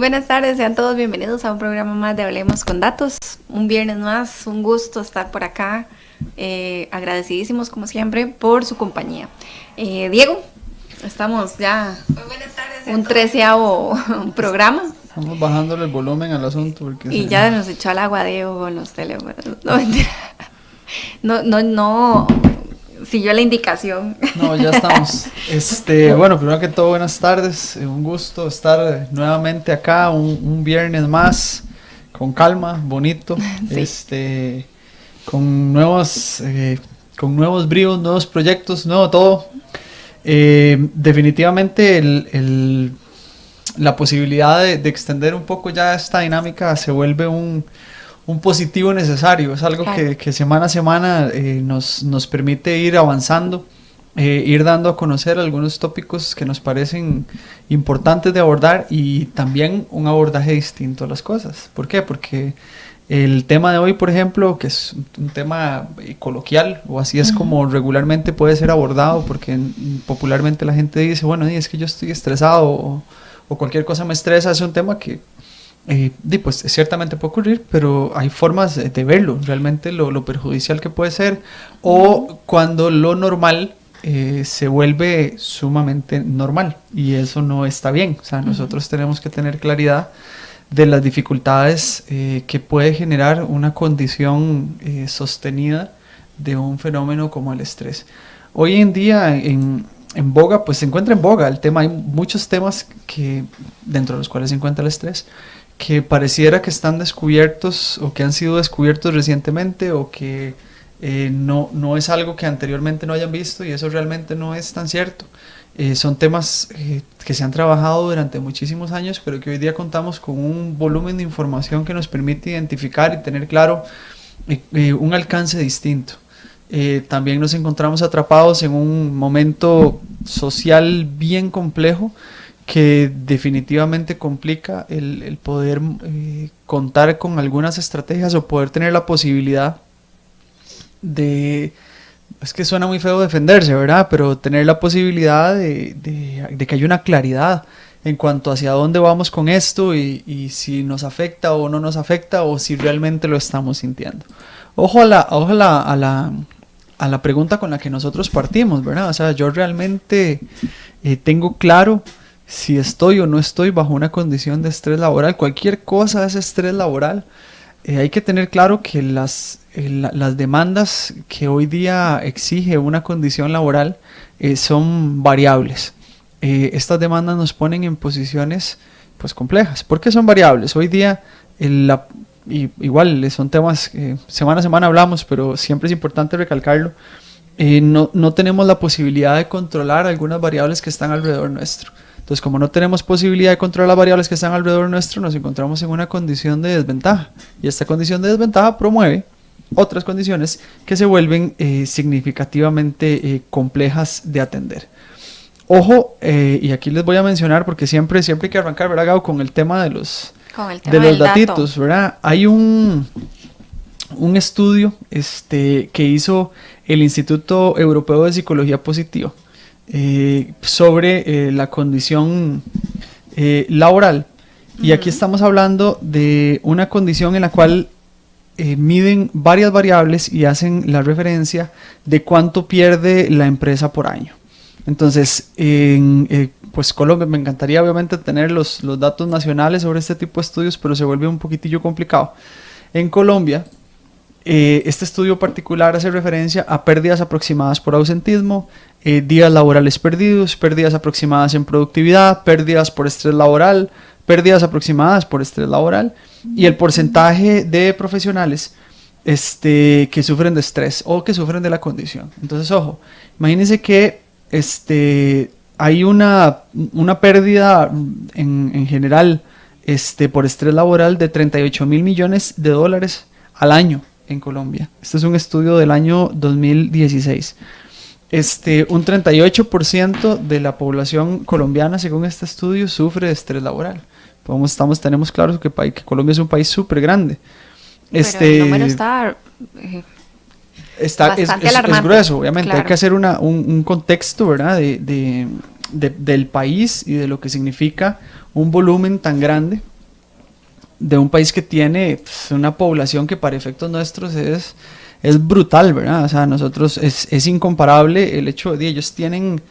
buenas tardes, sean todos bienvenidos a un programa más de Hablemos con Datos. Un viernes más, un gusto estar por acá. Agradecidísimos como siempre por su compañía. Diego, estamos ya un 13º programa. Estamos bajándole el volumen al asunto. Y ya nos echó al agua Diego con los teléfonos. No, mentira. No siguió la indicación. No, ya estamos. Bueno, primero que todo, buenas tardes. Un gusto estar nuevamente acá, un viernes más, con calma, bonito, sí. Con nuevos bríos, nuevos proyectos, nuevo todo. Definitivamente la posibilidad de extender un poco ya esta dinámica se vuelve un positivo necesario. Es algo que semana a semana nos permite ir avanzando, ir dando a conocer algunos tópicos que nos parecen importantes de abordar y también un abordaje distinto a las cosas. ¿Por qué? Porque el tema de hoy, por ejemplo, que es un tema coloquial, o así es como regularmente puede ser abordado, porque popularmente la gente dice, bueno, es que yo estoy estresado o cualquier cosa me estresa. Es un tema que pues ciertamente puede ocurrir, pero hay formas de verlo, realmente lo perjudicial que puede ser, o cuando lo normal se vuelve sumamente normal, y eso no está bien. O sea, nosotros tenemos que tener claridad de las dificultades que puede generar una condición sostenida de un fenómeno como el estrés. Hoy en día en boga, pues se encuentra en boga el tema. Hay muchos temas que dentro de los cuales se encuentra el estrés, que pareciera que están descubiertos o que han sido descubiertos recientemente, o que no es algo que anteriormente no hayan visto, y eso realmente no es tan cierto. Son temas que se han trabajado durante muchísimos años, pero que hoy día contamos con un volumen de información que nos permite identificar y tener claro un alcance distinto. También nos encontramos atrapados en un momento social bien complejo, que definitivamente complica el poder contar con algunas estrategias, o poder tener la posibilidad de... Es que suena muy feo defenderse, ¿verdad? Pero tener la posibilidad de que haya una claridad en cuanto hacia dónde vamos con esto, y si nos afecta o no nos afecta, o si realmente lo estamos sintiendo. Ojo a la pregunta con la que nosotros partimos, ¿verdad? O sea, yo realmente tengo claro si estoy o no estoy bajo una condición de estrés laboral. Cualquier cosa es estrés laboral. Hay que tener claro que las demandas que hoy día exige una condición laboral son variables. Estas demandas nos ponen en posiciones pues complejas. ¿Por qué son variables? Hoy día igual son temas que semana a semana hablamos, pero siempre es importante recalcarlo. No tenemos la posibilidad de controlar algunas variables que están alrededor nuestro. Entonces, como no tenemos posibilidad de controlar las variables que están alrededor nuestro, nos encontramos en una condición de desventaja. Y esta condición de desventaja promueve otras condiciones que se vuelven significativamente complejas de atender. Ojo, y aquí les voy a mencionar, porque siempre hay que arrancar, ¿verdad, Gabo? Con el tema de los datitos, ¿verdad? Hay un estudio que hizo el Instituto Europeo de Psicología Positiva sobre la condición laboral. Y aquí estamos hablando de una condición en la cual miden varias variables y hacen la referencia de cuánto pierde la empresa por año. Entonces, pues Colombia, me encantaría obviamente tener los datos nacionales sobre este tipo de estudios, pero se vuelve un poquitillo complicado. En Colombia, este estudio particular hace referencia a pérdidas aproximadas por ausentismo, días laborales perdidos, pérdidas aproximadas en productividad, pérdidas por estrés laboral, pérdidas aproximadas por estrés laboral, y el porcentaje de profesionales que sufren de estrés o que sufren de la condición. Entonces, ojo, imagínense que hay una pérdida en general por estrés laboral de 38.000 millones de dólares al año en Colombia. Este es un estudio del año 2016. Un 38% de la población colombiana, según este estudio, sufre de estrés laboral. Tenemos claro que Colombia es un país súper grande. Pero el número está bastante alarmante. Es grueso, obviamente. Claro. Hay que hacer un contexto, ¿verdad? Del país y de lo que significa un volumen tan grande de un país que tiene pues, una población que para efectos nuestros es brutal, ¿verdad? O sea, nosotros es incomparable el hecho de ellos tienen,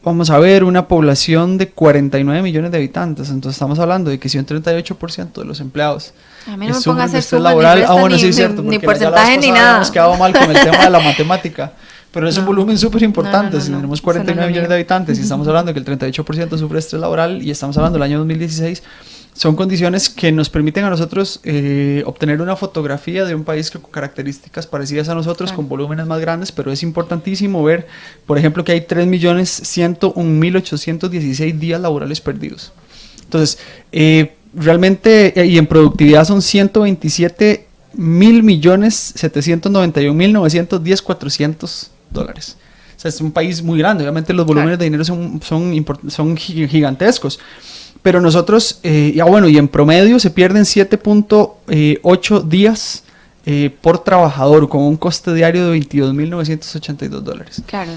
vamos a ver, una población de 49 millones de habitantes, entonces estamos hablando de que si un 38% de los empleados a mí no me ponga a hacer estrés suma, laboral, ni resta, bueno, ni, sí es cierto, ni porque porcentaje ni nada. Hemos quedado mal con el tema de la matemática, pero es un volumen súper importante. Si tenemos 49 millones de habitantes y estamos hablando que el 38% sufre estrés laboral y estamos hablando del año 2016, son condiciones que nos permiten a nosotros obtener una fotografía de un país con características parecidas a nosotros, con volúmenes más grandes, pero es importantísimo ver, por ejemplo, que hay 3.101.816 días laborales perdidos. Entonces, realmente, y en productividad son 127.791.910.400 dólares. O sea, es un país muy grande, obviamente los volúmenes de dinero son gigantescos. Pero nosotros, y en promedio se pierden 7.8 días por trabajador, con un coste diario de $22.982. Claro,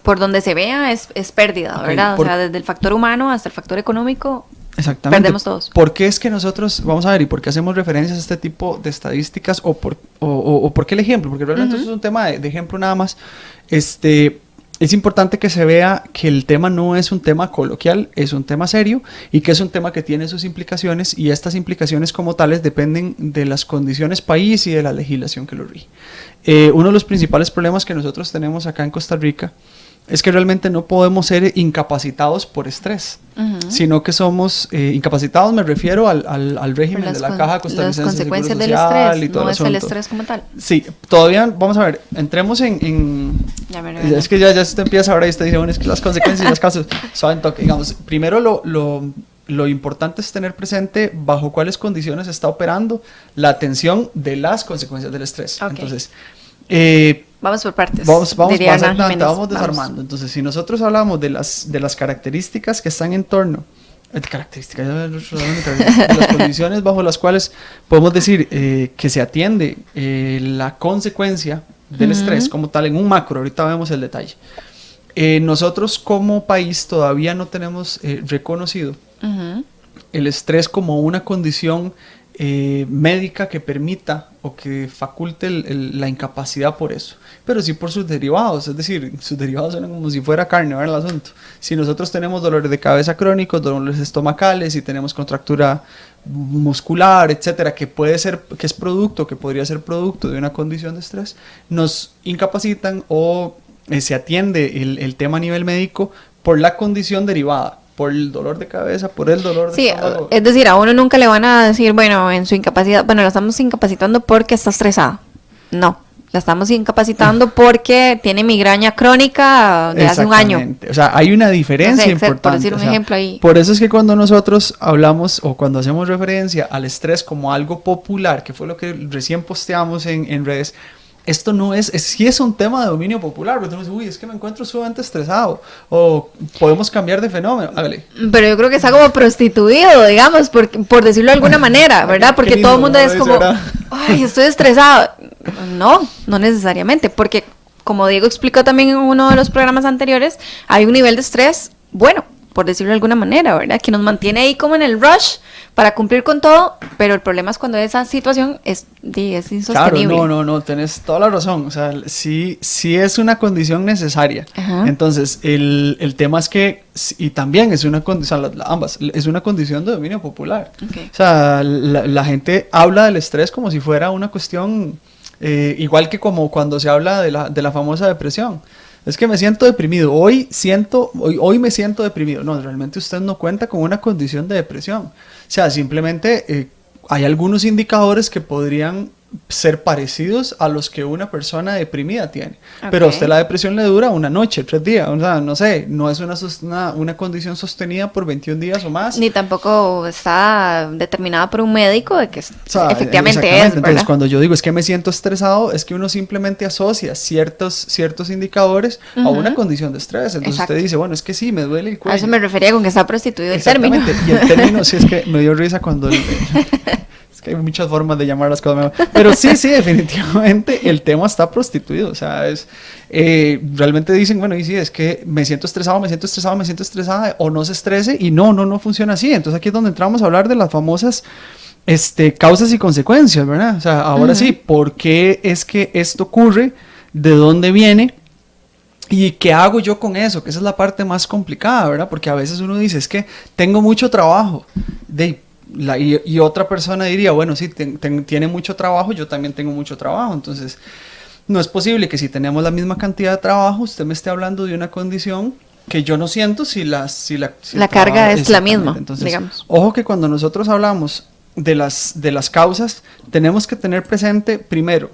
por donde se vea es pérdida, ¿verdad? O sea, desde el factor humano hasta el factor económico, exactamente. Perdemos todos. ¿Por qué es que nosotros, vamos a ver, y por qué hacemos referencias a este tipo de estadísticas, o por qué el ejemplo? Porque realmente eso es un tema de ejemplo nada más. Es importante que se vea que el tema no es un tema coloquial, es un tema serio y que es un tema que tiene sus implicaciones, y estas implicaciones como tales dependen de las condiciones país y de la legislación que lo rige. Uno de los principales problemas que nosotros tenemos acá en Costa Rica es que realmente no podemos ser incapacitados por estrés, sino que somos incapacitados, me refiero al régimen de la Caja Costarricense de Seguro Social del estrés, y todo no el es asunto. el estrés como tal. Sí, todavía, vamos a ver, entremos es que ya se te empieza ahora y usted dice, bueno, es que las consecuencias y las causas saben toque. Digamos, primero lo importante es tener presente bajo cuáles condiciones está operando la atención de las consecuencias del estrés. Okay. Entonces, vamos por partes. Vamos desarmando. Entonces, si nosotros hablamos de las características que están en torno, de las condiciones bajo las cuales podemos decir que se atiende la consecuencia del estrés como tal en un macro, ahorita vemos el detalle. Nosotros como país todavía no tenemos reconocido el estrés como una condición médica que permita o que faculte la incapacidad por eso, pero sí por sus derivados, es decir, sus derivados son como si fuera carne, ¿verdad? El asunto. Si nosotros tenemos dolores de cabeza crónicos, dolores estomacales, si tenemos contractura muscular, etcétera, que podría ser producto de una condición de estrés, nos incapacitan o se atiende el tema a nivel médico por la condición derivada, por el dolor de cabeza, por el dolor de estómago. Es decir, a uno nunca le van a decir, bueno, en su incapacidad, bueno, la estamos incapacitando porque está estresada. No, la estamos incapacitando porque tiene migraña crónica de hace un año. O sea, hay una diferencia importante. Por decir un ejemplo ahí. Por eso es que cuando nosotros hablamos o cuando hacemos referencia al estrés como algo popular, que fue lo que recién posteamos en redes, esto no sí es un tema de dominio popular, pero tú dices, es que me encuentro sumamente estresado, o podemos cambiar de fenómeno, hágale. Pero yo creo que está como prostituido, digamos, por decirlo de alguna manera, ¿verdad? Porque todo el mundo es como, ay, estoy estresado. No necesariamente, porque como Diego explicó también en uno de los programas anteriores, hay un nivel de estrés bueno, por decirlo de alguna manera, ¿verdad? Que nos mantiene ahí como en el rush para cumplir con todo, pero el problema es cuando esa situación es insostenible. Claro, no, tenés toda la razón, o sea, sí es una condición necesaria. Ajá. Entonces, el tema es que, y también es una condición, ambas, es una condición de dominio popular. Okay. O sea, la gente habla del estrés como si fuera una cuestión, igual que como cuando se habla de la famosa depresión. Es que me siento deprimido, hoy me siento deprimido. No, realmente usted no cuenta con una condición de depresión. O sea, simplemente hay algunos indicadores que podrían ser parecidos a los que una persona deprimida tiene. Okay. Pero a usted la depresión le dura una noche, 3 días, o sea, no sé, no es una condición sostenida por 21 días o más. Ni tampoco está determinada por un médico de que efectivamente es, ¿verdad? Entonces, cuando yo digo es que me siento estresado, es que uno simplemente asocia ciertos indicadores a una condición de estrés. Entonces usted dice, bueno, es que sí, me duele el cuello. A eso me refería con que está prostituido el término. Y el término, sí, es que me dio risa cuando Es que hay muchas formas de llamar las cosas. Pero sí, definitivamente el tema está prostituido. O sea, realmente dicen, bueno, y sí, es que me siento estresado, o no se estrese, y no funciona así. Entonces aquí es donde entramos a hablar de las famosas causas y consecuencias, ¿verdad? O sea, ahora sí, ¿por qué es que esto ocurre? ¿De dónde viene? ¿Y qué hago yo con eso? Que esa es la parte más complicada, ¿verdad? Porque a veces uno dice, es que tengo mucho trabajo. Y otra persona diría, bueno, sí, tiene mucho trabajo, yo también tengo mucho trabajo. Entonces, no es posible que si tenemos la misma cantidad de trabajo, usted me esté hablando de una condición que yo no siento si la carga es la misma, entonces, digamos. Ojo que cuando nosotros hablamos de las causas, tenemos que tener presente, primero,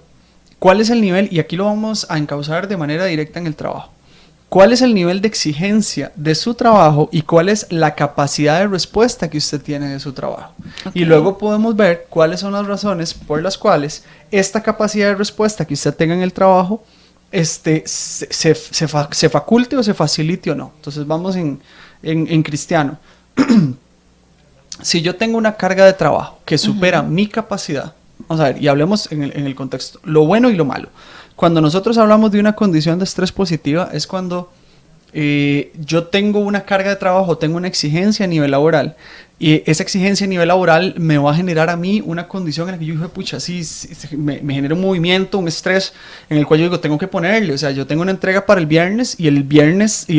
cuál es el nivel, y aquí lo vamos a encauzar de manera directa en el trabajo. ¿Cuál es el nivel de exigencia de su trabajo y cuál es la capacidad de respuesta que usted tiene de su trabajo? Okay. Y luego podemos ver cuáles son las razones por las cuales esta capacidad de respuesta que usted tenga en el trabajo se faculte o se facilite o no. Entonces vamos en cristiano. Si yo tengo una carga de trabajo que supera mi capacidad, vamos a ver, y hablemos en el contexto, lo bueno y lo malo. Cuando nosotros hablamos de una condición de estrés positiva, es cuando yo tengo una carga de trabajo, tengo una exigencia a nivel laboral, y esa exigencia a nivel laboral me va a generar a mí una condición en la que yo dije, pucha, sí, me genera un movimiento, un estrés, en el cual yo digo, tengo que ponerle, o sea, yo tengo una entrega para el viernes, y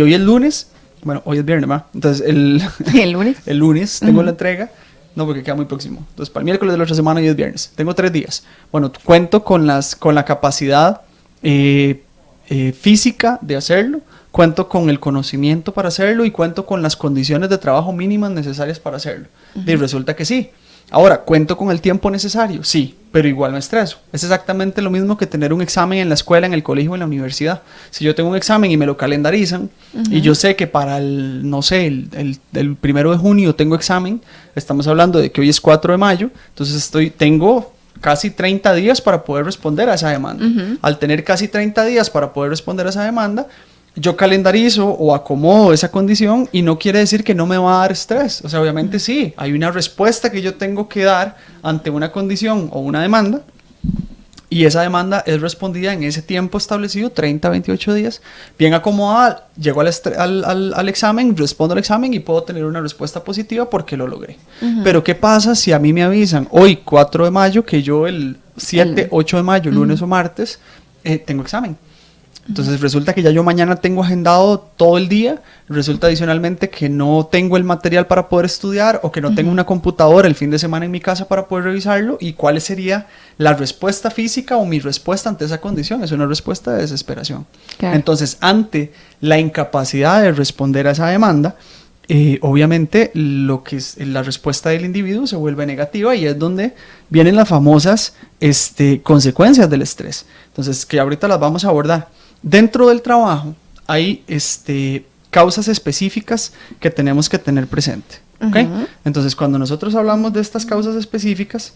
hoy es lunes, bueno, hoy es viernes, ¿verdad? Entonces, ¿el lunes? El lunes tengo la entrega. No, porque queda muy próximo. Entonces, para el miércoles de la otra semana y es viernes. Tengo 3 días. Bueno, cuento con la capacidad física de hacerlo, cuento con el conocimiento para hacerlo y cuento con las condiciones de trabajo mínimas necesarias para hacerlo. Y resulta que sí. Ahora, ¿cuento con el tiempo necesario? Sí, pero igual me estreso. Es exactamente lo mismo que tener un examen en la escuela, en el colegio o en la universidad. Si yo tengo un examen y me lo calendarizan y yo sé que para el 1 de junio tengo examen, estamos hablando de que hoy es 4 de mayo, entonces tengo casi 30 días para poder responder a esa demanda. Al tener casi 30 días para poder responder a esa demanda, yo calendarizo o acomodo esa condición y no quiere decir que no me va a dar estrés. O sea, obviamente sí, hay una respuesta que yo tengo que dar ante una condición o una demanda y esa demanda es respondida en ese tiempo establecido, 30, 28 días, bien acomodada, llego al examen, respondo al examen y puedo tener una respuesta positiva porque lo logré. Pero ¿qué pasa si a mí me avisan hoy, 4 de mayo, que yo el 7, 8 de mayo, lunes o martes, tengo examen? Entonces resulta que ya yo mañana tengo agendado todo el día, resulta adicionalmente que no tengo el material para poder estudiar o que no tengo una computadora el fin de semana en mi casa para poder revisarlo. ¿Y cuál sería la respuesta física o mi respuesta ante esa condición? Es una respuesta de desesperación. Claro. Entonces, ante la incapacidad de responder a esa demanda, obviamente lo que es la respuesta del individuo se vuelve negativa y es donde vienen las famosas consecuencias del estrés. Entonces, que ahorita las vamos a abordar. Dentro del trabajo hay causas específicas que tenemos que tener presente. ¿Okay? Entonces, cuando nosotros hablamos de estas causas específicas,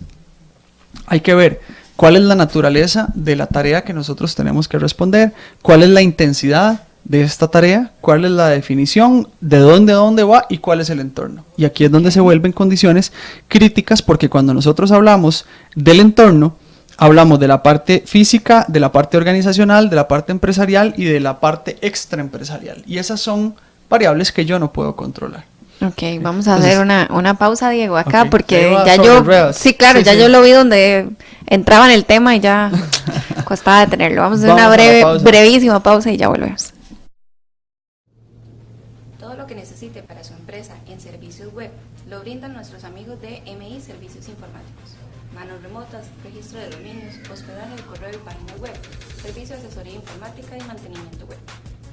hay que ver cuál es la naturaleza de la tarea que nosotros tenemos que responder, cuál es la intensidad de esta tarea, cuál es la definición, de dónde a dónde va y cuál es el entorno. Y aquí es donde se vuelven condiciones críticas, porque cuando nosotros hablamos del entorno, hablamos de la parte física, de la parte organizacional, de la parte empresarial y de la parte extraempresarial. Y esas son variables que yo no puedo controlar. Ok, vamos a hacer una pausa, Diego, acá, okay, porque ya yo... Sí, claro, ya yo lo vi donde entraba en el tema y ya costaba detenerlo. Vamos a hacer una brevísima pausa y ya volvemos. Todo lo que necesite para su empresa en servicios web lo brindan nuestros amigos de MI Servicios Informáticos. Manos remotas, registro de dominios, hospedaje de correo y página web, servicio de asesoría informática y mantenimiento web.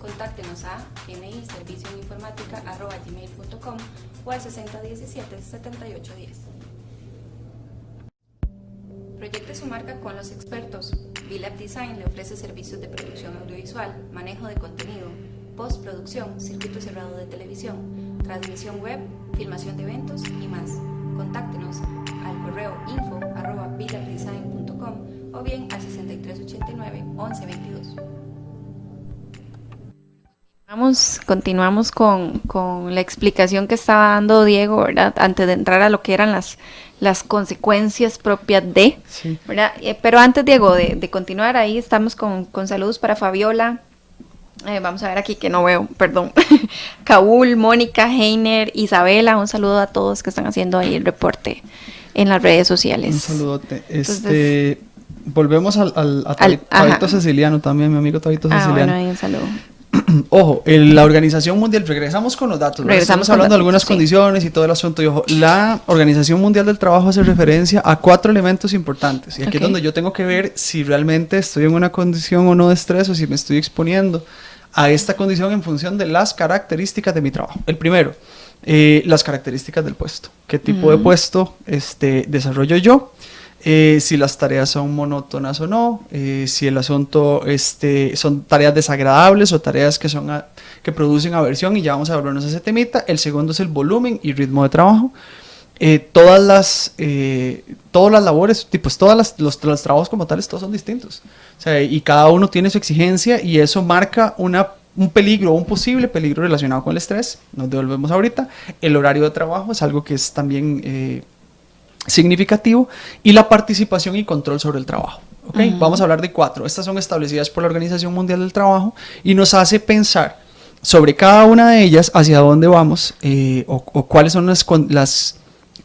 Contáctenos a miservicioinformatica@gmail.com o al 6017-7810. Proyecte su marca con los expertos. VLab Design le ofrece servicios de producción audiovisual, manejo de contenido, postproducción, circuito cerrado de televisión, transmisión web, filmación de eventos y más. Contáctenos al correo info@vilabdesign.com o bien al 6389-1122. Continuamos con la explicación que estaba dando Diego, ¿verdad? Antes de entrar a lo que eran las consecuencias propias de, Sí. ¿verdad? Pero antes, Diego, de continuar, ahí estamos con saludos para Fabiola. Vamos a ver aquí que no veo, perdón. Kaul, Mónica, Heiner, Isabela, un saludo a todos que están haciendo ahí el reporte en las redes sociales. Un saludote. Entonces, volvemos a Tabito Ceciliano también, mi amigo Tabito Ceciliano. Bueno, ahí un saludo. Ojo, la Organización Mundial, regresamos con los datos, estamos hablando de algunas condiciones y todo el asunto, y ojo, la Organización Mundial del Trabajo hace referencia a 4 elementos importantes, y aquí es donde yo tengo que ver si realmente estoy en una condición o no de estrés, o si me estoy exponiendo a esta condición en función de las características de mi trabajo. El primero, las características del puesto, qué tipo de puesto desarrollo yo, si las tareas son monótonas o no, si el asunto son tareas desagradables o tareas que producen aversión, y ya vamos a hablarnos de ese temita. El segundo es el volumen y ritmo de trabajo. Todas las labores, los trabajos como tales, todos son distintos. O sea, y cada uno tiene su exigencia, y eso marca un peligro, un posible peligro relacionado con el estrés. Nos devolvemos ahorita. El horario de trabajo es algo que es también significativo, y la participación y control sobre el trabajo. ¿Okay? Vamos a hablar de 4. Estas son establecidas por la Organización Mundial del Trabajo y nos hace pensar sobre cada una de ellas hacia dónde vamos, o cuáles son las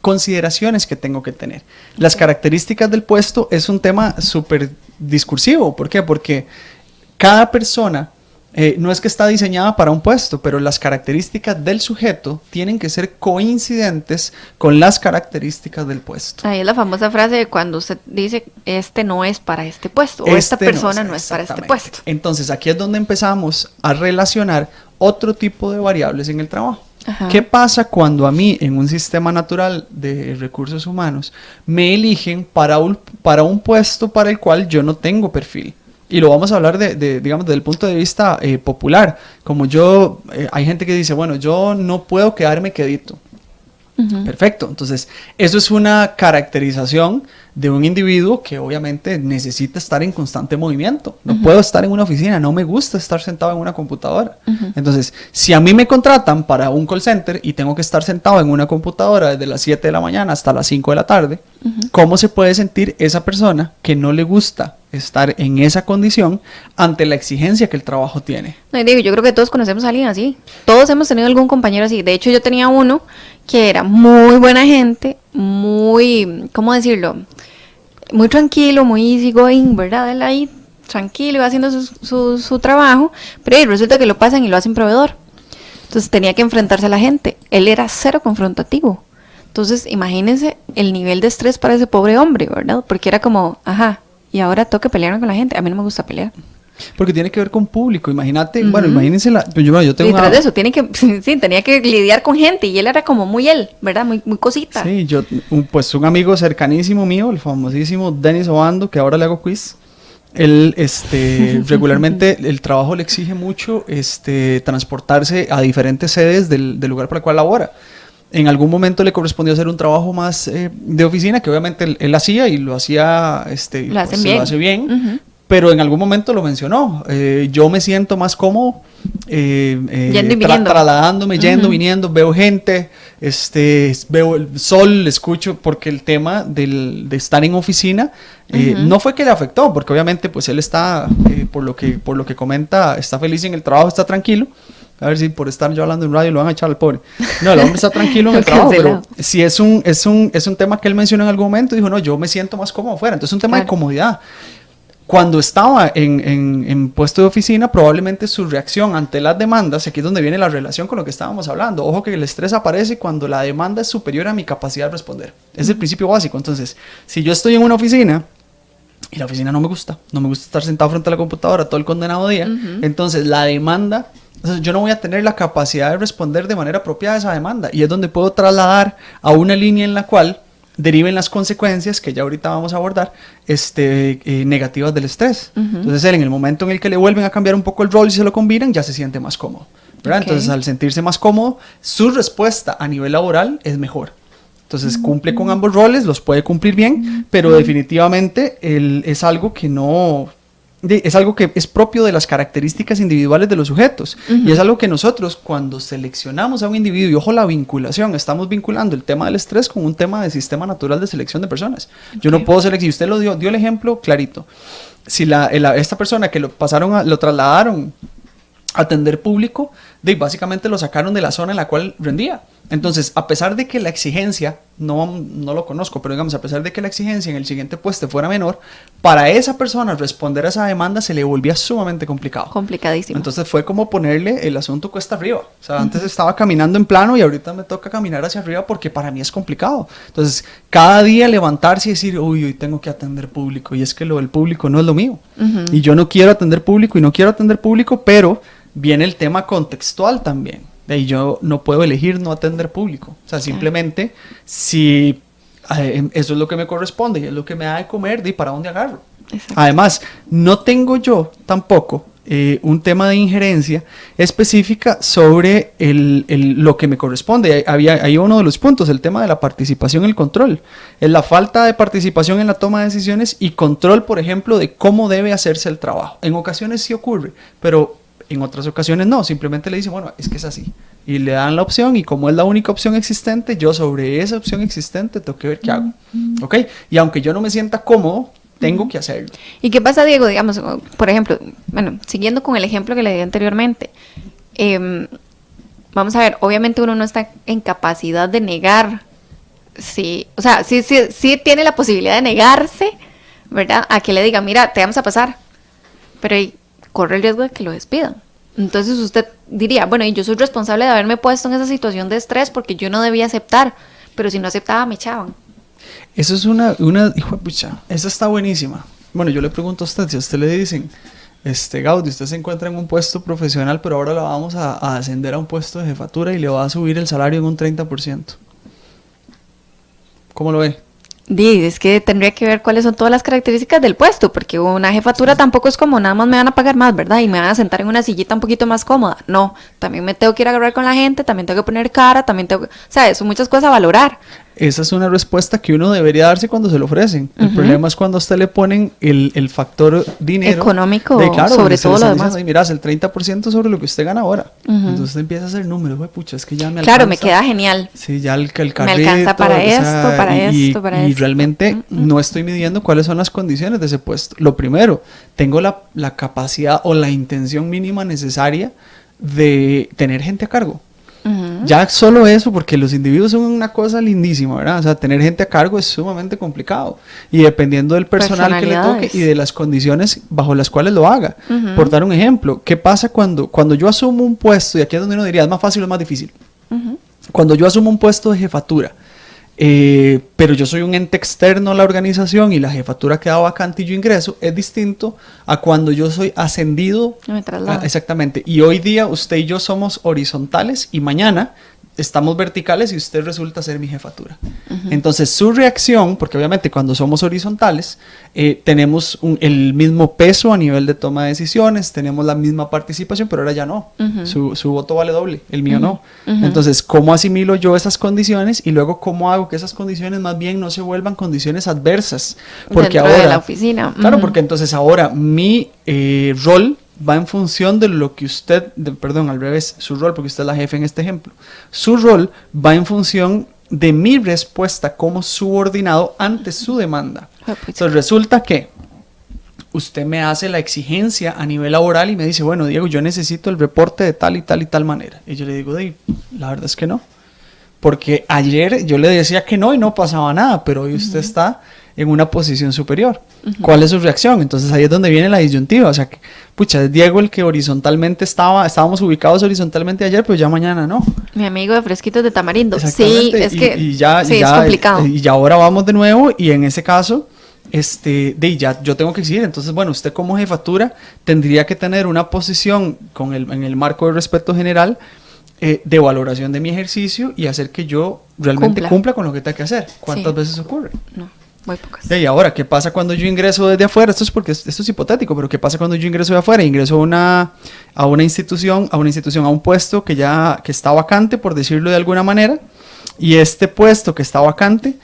consideraciones que tengo que tener. Las características del puesto es un tema súper discursivo. ¿Por qué? Porque cada persona no es que está diseñada para un puesto, pero las características del sujeto tienen que ser coincidentes con las características del puesto. Ahí es la famosa frase de cuando usted dice, no es para este puesto, o esta persona no es para este puesto. Entonces aquí es donde empezamos a relacionar otro tipo de variables en el trabajo. Ajá. ¿Qué pasa cuando a mí, en un sistema natural de recursos humanos, me eligen para un puesto para el cual yo no tengo perfil? Y lo vamos a hablar digamos, desde el punto de vista popular. Como hay gente que dice, bueno, yo no puedo quedarme quedito. Perfecto. Entonces, eso es una caracterización de un individuo que obviamente necesita estar en constante movimiento. No puedo estar en una oficina, no me gusta estar sentado en una computadora. Entonces, si a mí me contratan para un call center y tengo que estar sentado en una computadora desde las 7 de la mañana hasta las 5 de la tarde, ¿cómo se puede sentir esa persona que no le gusta estar en esa condición ante la exigencia que el trabajo tiene? No, digo, yo creo que todos conocemos a alguien así. Todos hemos tenido algún compañero así. De hecho, yo tenía uno que era muy buena gente, muy, ¿cómo decirlo? Muy tranquilo, muy easygoing, ¿verdad? Él ahí tranquilo, iba haciendo su trabajo, pero ahí resulta que lo pasan y lo hacen proveedor. Entonces tenía que enfrentarse a la gente. Él era cero confrontativo. Entonces, imagínense el nivel de estrés para ese pobre hombre, ¿verdad? Porque era como, y ahora tengo que pelearme con la gente. A mí no me gusta pelear. Porque tiene que ver con público. Imagínate, bueno, imagínense yo tengo y tras de eso, tenía que lidiar con gente, y él era como muy ¿verdad? Muy cosita. Sí, pues un amigo cercanísimo mío, el famosísimo Denis Obando, que ahora le hago quiz. Él, regularmente el trabajo le exige mucho, transportarse a diferentes sedes del lugar para el cual labora. En algún momento le correspondió hacer un trabajo más de oficina, que obviamente él hacía, y lo hacía, lo hace bien. Pero en algún momento lo mencionó. Yo me siento más cómodo yendo y viniendo. Trasladándome, yendo, viniendo, veo gente, veo el sol, escucho, porque el tema de estar en oficina no fue que le afectó, porque obviamente pues él está, por lo que comenta, está feliz en el trabajo, está tranquilo. A ver si por estar yo hablando en radio lo van a echar al pobre. No, el hombre está tranquilo en el trabajo, pero si es un tema que él mencionó en algún momento, dijo, no, yo me siento más cómodo fuera. Entonces es un tema de comodidad. Cuando estaba en puesto de oficina, probablemente su reacción ante las demandas, aquí es donde viene la relación con lo que estábamos hablando. Ojo que el estrés aparece cuando la demanda es superior a mi capacidad de responder. Es el principio básico. Entonces, si yo estoy en una oficina y la oficina no me gusta estar sentado frente a la computadora todo el condenado día, entonces la demanda, yo no voy a tener la capacidad de responder de manera apropiada a esa demanda, y es donde puedo trasladar a una línea en la cual deriven las consecuencias que ya ahorita vamos a abordar, negativas del estrés. Entonces él, en el momento en el que le vuelven a cambiar un poco el rol y se lo combinan, ya se siente más cómodo, ¿verdad? Okay. Entonces, al sentirse más cómodo, su respuesta a nivel laboral es mejor. Entonces cumple con ambos roles, los puede cumplir bien, pero definitivamente es algo que no es algo que es propio de las características individuales de los sujetos. Y es algo que nosotros, cuando seleccionamos a un individuo, y ojo la vinculación, estamos vinculando el tema del estrés con un tema de sistema natural de selección de personas. Yo no puedo seleccionar, usted lo dio el ejemplo clarito. Si esta persona que lo trasladaron a atender público, básicamente lo sacaron de la zona en la cual rendía. Entonces, a pesar de que la exigencia, no lo conozco, pero digamos, a pesar de que la exigencia en el siguiente puesto fuera menor, para esa persona responder a esa demanda se le volvía sumamente complicado. Complicadísimo. Entonces fue como ponerle el asunto cuesta arriba. O sea, antes estaba caminando en plano y ahorita me toca caminar hacia arriba porque para mí es complicado. Entonces, cada día levantarse y decir, uy, hoy tengo que atender público. Y es que lo del público no es lo mío. Y yo no quiero atender público y no quiero atender público, pero viene el tema contextual también. Y yo no puedo elegir no atender público. O sea, simplemente si eso es lo que me corresponde y es lo que me da de comer, ¿para dónde agarro? Exacto. Además, no tengo yo tampoco un tema de injerencia específica sobre lo que me corresponde. Hay uno de los puntos, el tema de la participación y el control. Es la falta de participación en la toma de decisiones y control, por ejemplo, de cómo debe hacerse el trabajo. En ocasiones sí ocurre, pero en otras ocasiones no, simplemente le dicen, bueno, es que es así. Y le dan la opción y como es la única opción existente, yo sobre esa opción existente tengo que ver qué hago. ¿Ok? Y aunque yo no me sienta cómodo, tengo que hacerlo. ¿Y qué pasa, Diego? Digamos, por ejemplo, bueno, siguiendo con el ejemplo que le di anteriormente, vamos a ver, obviamente uno no está en capacidad de negar, sí, o sea, sí tiene la posibilidad de negarse, ¿verdad? A que le diga, mira, te vamos a pasar, pero corre el riesgo de que lo despidan. Entonces usted diría, bueno, y yo soy responsable de haberme puesto en esa situación de estrés porque yo no debía aceptar, pero si no aceptaba me echaban. Eso es una hijo de pucha, esa está buenísima. Bueno, yo le pregunto a usted, si a usted le dicen, Gaudi, usted se encuentra en un puesto profesional, pero ahora la vamos a ascender a un puesto de jefatura y le va a subir el salario en un 30%. ¿Cómo lo ve? Es que tendría que ver cuáles son todas las características del puesto, porque una jefatura tampoco es como nada más me van a pagar más, ¿verdad? Y me van a sentar en una sillita un poquito más cómoda. No, también me tengo que ir a agarrar con la gente, también tengo que poner cara, también tengo que... O sea, son muchas cosas a valorar. Esa es una respuesta que uno debería darse cuando se lo ofrecen. El problema es cuando a usted le ponen el factor dinero. Económico, sobre todo lo demás. Mira, el 30% sobre lo que usted gana ahora. Entonces usted empieza a hacer números, pucha, es que ya me alcanza. Claro, me queda genial. Sí, ya el carrito. Me alcanza para esto, para esto, para esto. Y realmente no estoy midiendo cuáles son las condiciones de ese puesto. Lo primero, tengo la capacidad o la intención mínima necesaria de tener gente a cargo. Ya solo eso, porque los individuos son una cosa lindísima, ¿verdad? O sea, tener gente a cargo es sumamente complicado y dependiendo del personal que le toque y de las condiciones bajo las cuales lo haga. Por dar un ejemplo, ¿qué pasa cuando yo asumo un puesto? Y aquí es donde uno diría, ¿es más fácil o es más difícil? Cuando yo asumo un puesto de jefatura, pero yo soy un ente externo a la organización y la jefatura queda vacante y yo ingreso, es distinto a cuando yo soy ascendido. Exactamente. Y hoy día usted y yo somos horizontales y mañana estamos verticales y usted resulta ser mi jefatura. Entonces su reacción, porque obviamente cuando somos horizontales tenemos el mismo peso a nivel de toma de decisiones, tenemos la misma participación, pero ahora ya no. Su voto vale doble, el mío no. Entonces, ¿cómo asimilo yo esas condiciones y luego cómo hago que esas condiciones más bien no se vuelvan condiciones adversas? Porque dentro ahora, de la oficina. Claro, porque entonces ahora mi rol va en función de lo que al revés, su rol, porque usted es la jefe en este ejemplo, su rol va en función de mi respuesta como subordinado ante su demanda. Entonces resulta que usted me hace la exigencia a nivel laboral y me dice, bueno, Diego, yo necesito el reporte de tal y tal y tal manera. Y yo le digo, la verdad es que no. Porque ayer yo le decía que no y no pasaba nada, pero hoy usted está en una posición superior. ¿Cuál es su reacción? Entonces ahí es donde viene la disyuntiva. O sea, pucha, es Diego el que horizontalmente estábamos ubicados horizontalmente ayer, pero ya mañana no. Mi amigo de fresquitos de tamarindo. Sí, es que es complicado. Y ya ahora vamos de nuevo y en ese caso, ya yo tengo que exigir. Entonces, bueno, usted como jefatura tendría que tener una posición en el marco del respeto general de valoración de mi ejercicio y hacer que yo realmente cumpla con lo que tengo que hacer. ¿Cuántas veces ocurre? No, muy pocas. Y ahora, ¿qué pasa cuando yo ingreso desde afuera? Esto es hipotético, pero ¿qué pasa cuando yo ingreso de afuera? Ingreso a una institución, a un puesto que está vacante, por decirlo de alguna manera, y este puesto que está vacante,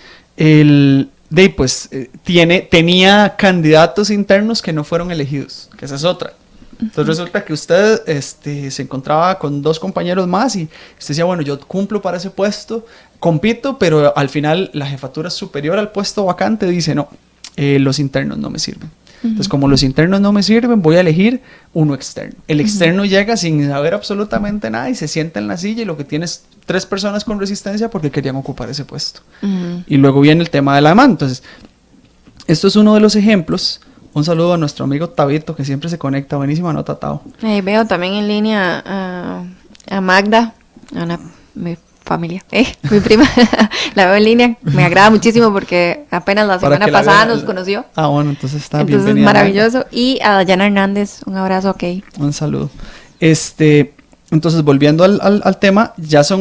tenía candidatos internos que no fueron elegidos, que esa es otra. Entonces resulta que usted se encontraba con 2 compañeros más y usted decía, bueno, yo cumplo para ese puesto, compito, pero al final la jefatura es superior al puesto vacante, dice, no, los internos no me sirven. Entonces, como los internos no me sirven, voy a elegir uno externo. El externo llega sin saber absolutamente nada y se sienta en la silla y lo que tiene es 3 personas con resistencia porque querían ocupar ese puesto. Y luego viene el tema de la demanda. Entonces, esto es uno de los ejemplos. Un saludo a nuestro amigo Tabito, que siempre se conecta. Buenísima nota, Tao. Veo también en línea a Magda, mi familia, mi prima. La veo en línea. Me agrada muchísimo porque apenas la semana pasada nos conoció. Bueno, entonces está bien. Entonces, maravilloso. Y a Dayana Hernández, un abrazo, ok. Un saludo. Entonces, volviendo al tema,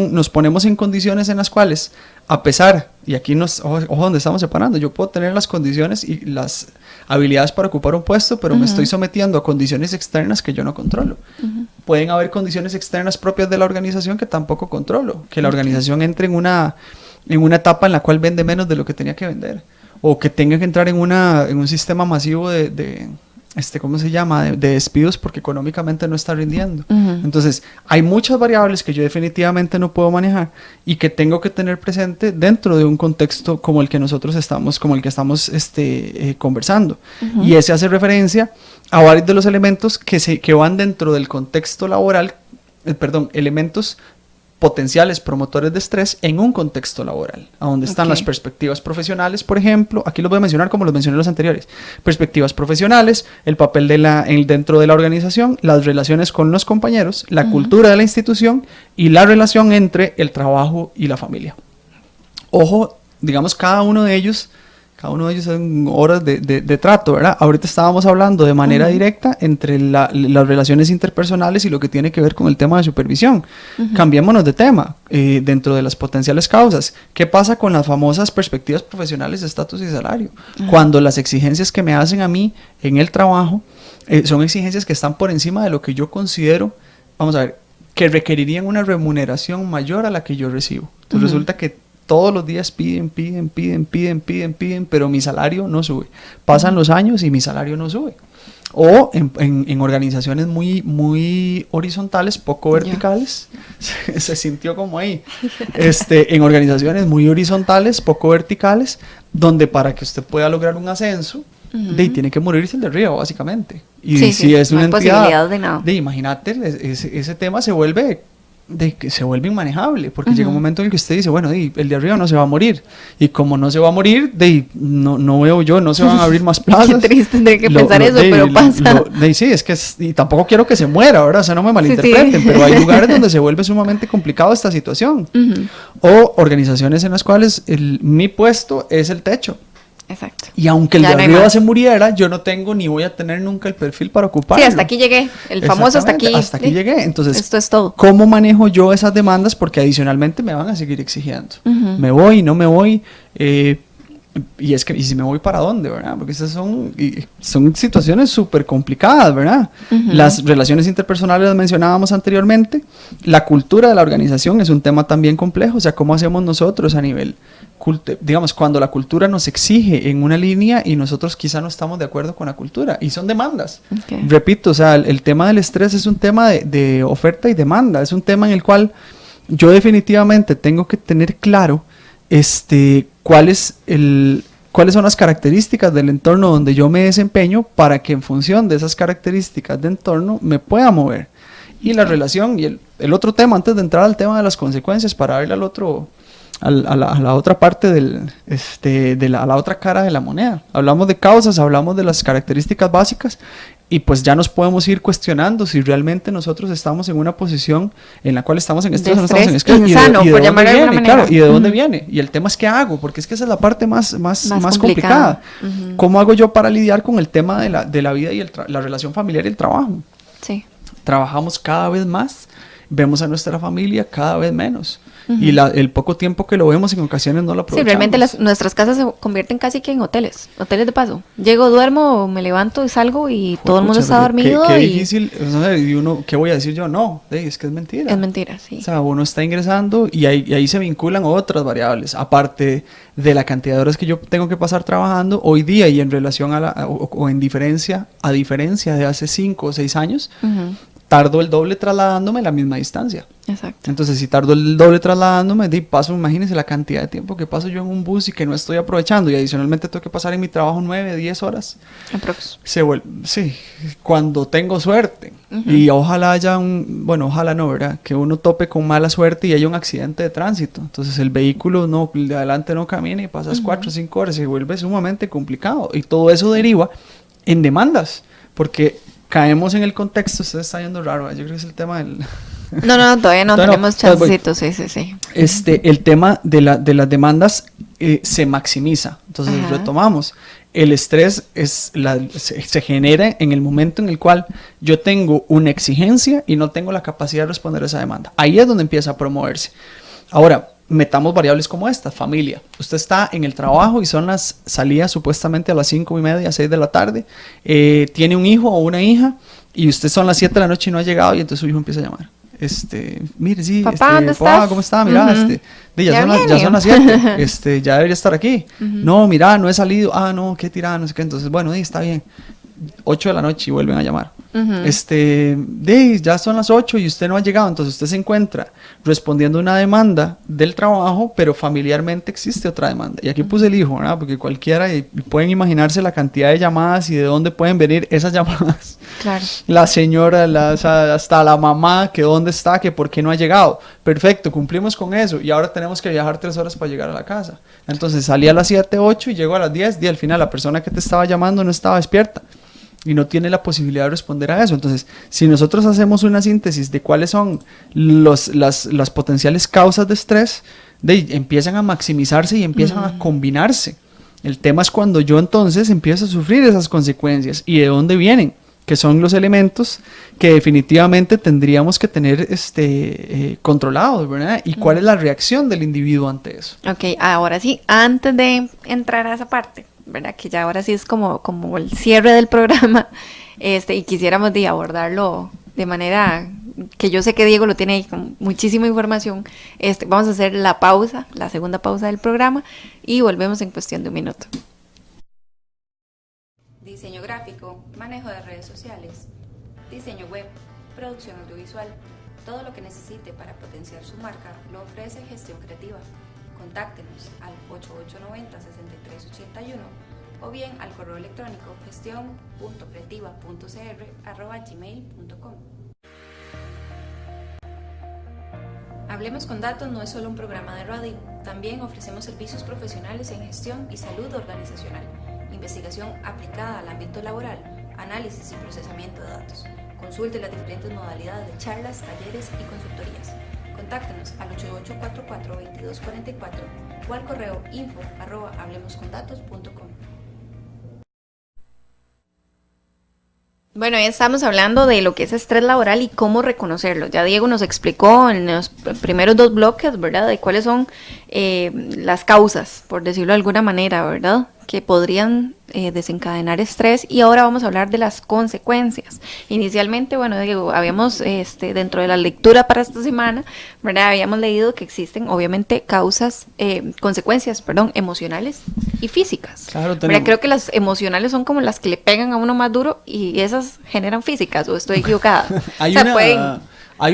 nos ponemos en condiciones en las cuales, a pesar, y aquí ojo donde estamos separando, yo puedo tener las condiciones y las habilidades para ocupar un puesto, pero me estoy sometiendo a condiciones externas que yo no controlo. Pueden haber condiciones externas propias de la organización que tampoco controlo, que la organización entre en una etapa en la cual vende menos de lo que tenía que vender, o que tenga que entrar en un sistema masivo ¿cómo se llama? De despidos porque económicamente no está rindiendo. Entonces, hay muchas variables que yo definitivamente no puedo manejar y que tengo que tener presente dentro de un contexto como el que nosotros estamos, conversando. Y ese hace referencia a varios de los elementos que van dentro del contexto laboral, elementos potenciales promotores de estrés en un contexto laboral, a donde están las perspectivas profesionales, por ejemplo, aquí los voy a mencionar como los mencioné en los anteriores, perspectivas profesionales, el papel dentro de la organización, las relaciones con los compañeros, la cultura de la institución y la relación entre el trabajo y la familia. Ojo, digamos, cada uno de ellos son horas de trato, ¿verdad? Ahorita estábamos hablando de manera directa entre las relaciones interpersonales y lo que tiene que ver con el tema de supervisión. Cambiémonos de tema, dentro de las potenciales causas. ¿Qué pasa con las famosas perspectivas profesionales de estatus y salario? Cuando las exigencias que me hacen a mí en el trabajo son exigencias que están por encima de lo que yo considero, vamos a ver, que requerirían una remuneración mayor a la que yo recibo. Entonces resulta que todos los días piden, pero mi salario no sube. Pasan los años y mi salario no sube. O en organizaciones muy horizontales, poco verticales, se sintió como ahí. En organizaciones muy horizontales, poco verticales, donde para que usted pueda lograr un ascenso, tiene que morirse el de arriba, básicamente. Y si es una entidad, imagínate, ese tema se vuelve inmanejable, porque llega un momento en el que usted dice, bueno, el de arriba no se va a morir, y como no se va a morir, no veo yo, no se van a abrir más plazas. Qué triste tener que pensar eso, pero pasa. Sí, es que y tampoco quiero que se muera, ¿verdad? O sea, no me malinterpreten, pero hay lugares donde se vuelve sumamente complicado esta situación. O organizaciones en las cuales mi puesto es el techo. Exacto. Y aunque el de arriba se muriera, yo no tengo ni voy a tener nunca el perfil para ocuparlo. Sí, hasta aquí llegué. El famoso hasta aquí. Hasta aquí llegué. Entonces, esto es todo. ¿Cómo manejo yo esas demandas? Porque adicionalmente me van a seguir exigiendo. Me voy, no me voy. Y si me voy, ¿para dónde, verdad? Porque esas son situaciones súper complicadas, ¿verdad? Las relaciones interpersonales las mencionábamos anteriormente. La cultura de la organización es un tema también complejo. O sea, ¿cómo hacemos nosotros a nivel, digamos, cuando la cultura nos exige en una línea y nosotros quizá no estamos de acuerdo con la cultura? Y son demandas. Repito, o sea, el tema del estrés es un tema de oferta y demanda. Es un tema en el cual yo definitivamente tengo que tener claro cuáles son las características del entorno donde yo me desempeño para que en función de esas características de entorno me pueda mover. Y la relación, y el otro tema, antes de entrar al tema de las consecuencias, para verle a la otra parte a la otra cara de la moneda. Hablamos de causas, hablamos de las características básicas, y pues ya nos podemos ir cuestionando si realmente nosotros estamos en una posición en la cual estamos en estrés o no estamos en estrés, insano, por llamarlo de alguna manera. Claro, y de dónde viene, y el tema es qué hago, porque es que esa es la parte más complicada. ¿Cómo hago yo para lidiar con el tema de la vida y la relación familiar y el trabajo? Sí. Trabajamos cada vez más vemos a nuestra familia cada vez menos. Y el poco tiempo que lo vemos en ocasiones no lo aprovechamos. Sí, realmente nuestras casas se convierten casi que en hoteles de paso. Llego, duermo, me levanto y salgo y todo el mundo está dormido. Qué difícil, o sea, y uno, ¿qué voy a decir yo? No, es que es mentira. Es mentira, sí. O sea, uno está ingresando y ahí se vinculan otras variables, aparte de la cantidad de horas que yo tengo que pasar trabajando hoy día y en relación o en diferencia de hace 5 o 6 años, tardo el doble trasladándome la misma distancia. Exacto. Entonces, si tardo el doble trasladándome, paso, imagínense la cantidad de tiempo que paso yo en un bus y que no estoy aprovechando. Y adicionalmente tengo que pasar en mi trabajo 9, 10 horas. Sí, cuando tengo suerte. Y ojalá haya ojalá no, ¿verdad? Que uno tope con mala suerte y haya un accidente de tránsito. Entonces, el vehículo de adelante no camina y pasas 4 o 5 horas y se vuelve sumamente complicado. Y todo eso deriva en demandas, porque caemos en el contexto. Usted está yendo raro, yo creo que es el tema del... No, todavía no tenemos chancecitos, sí. El tema de las demandas se maximiza. Entonces, retomamos. El estrés se genera en el momento en el cual yo tengo una exigencia y no tengo la capacidad de responder a esa demanda. Ahí es donde empieza a promoverse. Ahora, metamos variables como esta, familia. Usted está en el trabajo y son las salidas supuestamente a las 5:30, 6 de la tarde. Tiene un hijo o una hija y usted son las 7 de la noche y no ha llegado y entonces su hijo empieza a llamar. Mire, sí, papá, ¿dónde papá, estás? ¿cómo está? Mira, ya son las 7, ya debería estar aquí. No, mira, no he salido. Ah, no, qué tirada, no sé qué. Entonces, bueno, está bien. 8 de la noche y vuelven a llamar. Ya son las 8 y usted no ha llegado. Entonces usted se encuentra respondiendo una demanda del trabajo, pero familiarmente existe otra demanda. Y aquí puse el hijo, ¿verdad? Porque cualquiera, y pueden imaginarse la cantidad de llamadas y de dónde pueden venir esas llamadas. Claro. La señora, hasta la mamá, que dónde está, que por qué no ha llegado. Perfecto, cumplimos con eso. Y ahora tenemos que viajar 3 horas para llegar a la casa. Entonces salí a las 7, 8 y llego a las 10. Y al final la persona que te estaba llamando no estaba despierta y no tiene la posibilidad de responder a eso. Entonces, si nosotros hacemos una síntesis de cuáles son las potenciales causas de estrés, empiezan a maximizarse y empiezan a combinarse. El tema es cuando yo entonces empiezo a sufrir esas consecuencias y de dónde vienen, que son los elementos que definitivamente tendríamos que tener controlados, ¿verdad? Y cuál es la reacción del individuo ante eso. Ok, ahora sí, antes de entrar a esa parte, ¿verdad? Que ya ahora sí es como el cierre del programa, y quisiéramos abordarlo de manera que yo sé que Diego lo tiene ahí con muchísima información. Vamos a hacer la segunda pausa del programa y volvemos en cuestión de un minuto. Diseño gráfico, manejo de redes sociales, diseño web, producción audiovisual, todo lo que necesite para potenciar su marca lo ofrece Gestión Creativa. Contáctenos al 8890-6381 o bien al correo electrónico gestion.creativa.cr@gmail.com. Hablemos con Datos no es solo un programa de radio, también ofrecemos servicios profesionales en gestión y salud organizacional, investigación aplicada al ámbito laboral, análisis y procesamiento de datos. Consulte las diferentes modalidades de charlas, talleres y consultorías. Contáctenos al 8844-2244 o al correo info@hablemoscondatos.com. Bueno, ya estamos hablando de lo que es estrés laboral y cómo reconocerlo. Ya Diego nos explicó en los primeros 2 bloques, ¿verdad? De cuáles son las causas, por decirlo de alguna manera, ¿verdad? Que podrían desencadenar estrés, y ahora vamos a hablar de las consecuencias. Inicialmente, bueno, Diego, habíamos dentro de la lectura para esta semana, ¿verdad? Habíamos leído que existen obviamente consecuencias emocionales y físicas. Claro, creo que las emocionales son como las que le pegan a uno más duro y esas generan físicas, ¿o estoy equivocada? Hay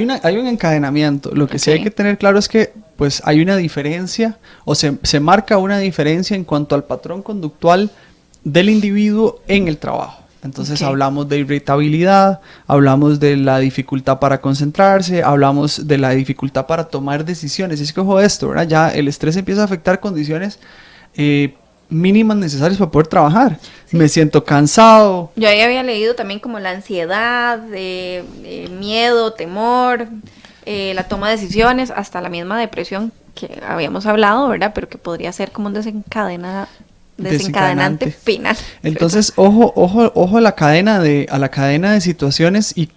un encadenamiento. Lo que sí hay que tener claro es que pues hay una diferencia, o se marca una diferencia en cuanto al patrón conductual del individuo en el trabajo. Entonces hablamos de irritabilidad, hablamos de la dificultad para concentrarse, hablamos de la dificultad para tomar decisiones. Es que ojo esto, ¿verdad? Ya el estrés empieza a afectar condiciones mínimas necesarias para poder trabajar. Sí. Me siento cansado. Yo ahí había leído también como la ansiedad, miedo, temor, la toma de decisiones, hasta la misma depresión que habíamos hablado, ¿verdad? Pero que podría ser como un desencadenante final. Entonces, ojo a la cadena de situaciones y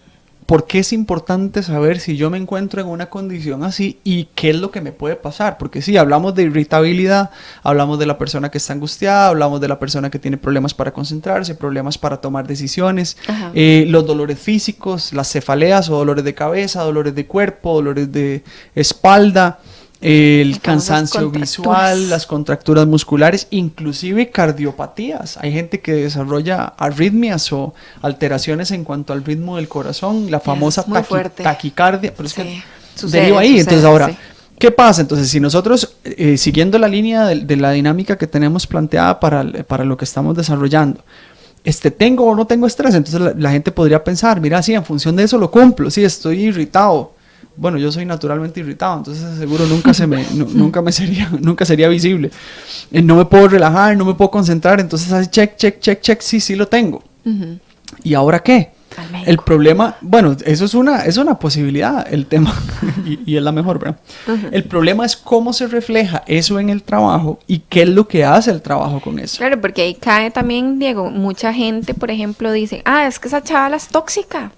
¿por qué es importante saber si yo me encuentro en una condición así y qué es lo que me puede pasar? Porque sí, hablamos de irritabilidad, hablamos de la persona que está angustiada, hablamos de la persona que tiene problemas para concentrarse, problemas para tomar decisiones, los dolores físicos, las cefaleas o dolores de cabeza, dolores de cuerpo, dolores de espalda, el cansancio visual, las contracturas musculares, inclusive cardiopatías. Hay gente que desarrolla arritmias o alteraciones en cuanto al ritmo del corazón, la famosa taquicardia, pero sí, es que deriva ahí. Entonces ahora, ¿qué pasa? Entonces, si nosotros, siguiendo la línea de la dinámica que tenemos planteada para lo que estamos desarrollando, ¿tengo o no tengo estrés? Entonces la gente podría pensar, mira, sí, en función de eso lo cumplo, sí, estoy irritado. Bueno, yo soy naturalmente irritado, entonces seguro nunca sería visible. No me puedo relajar, no me puedo concentrar, entonces así check, sí lo tengo. ¿Y ahora qué? El problema, bueno, eso es una posibilidad, el tema, y es la mejor, ¿verdad? El problema es cómo se refleja eso en el trabajo y qué es lo que hace el trabajo con eso. Claro, porque ahí cae también, Diego, mucha gente, por ejemplo, dice, es que esa chavala es tóxica.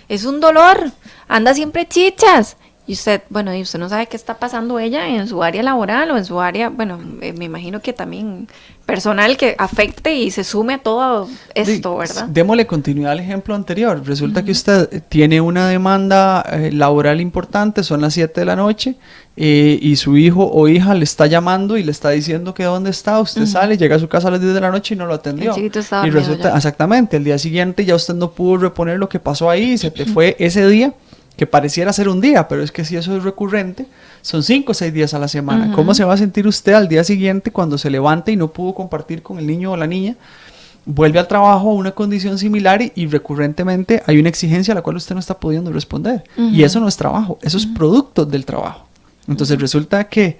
Es un dolor, anda siempre chichas. Y usted no sabe qué está pasando ella en su área laboral o en su área, me imagino que también personal que afecte y se sume a todo esto, ¿verdad? Démosle continuidad al ejemplo anterior. Resulta que usted tiene una demanda laboral importante, son las 7 de la noche, y su hijo o hija le está llamando y le está diciendo que dónde está, usted sale, llega a su casa a las 10 de la noche y no lo atendió. El chiquito estaba y resulta, exactamente, el día siguiente ya usted no pudo reponer lo que pasó ahí, se te fue ese día, que pareciera ser un día, pero es que si eso es recurrente, son 5 o 6 días a la semana. ¿Cómo se va a sentir usted al día siguiente cuando se levante y no pudo compartir con el niño o la niña? Vuelve al trabajo a una condición similar y recurrentemente hay una exigencia a la cual usted no está pudiendo responder. Y eso no es trabajo, eso es producto del trabajo. Entonces resulta que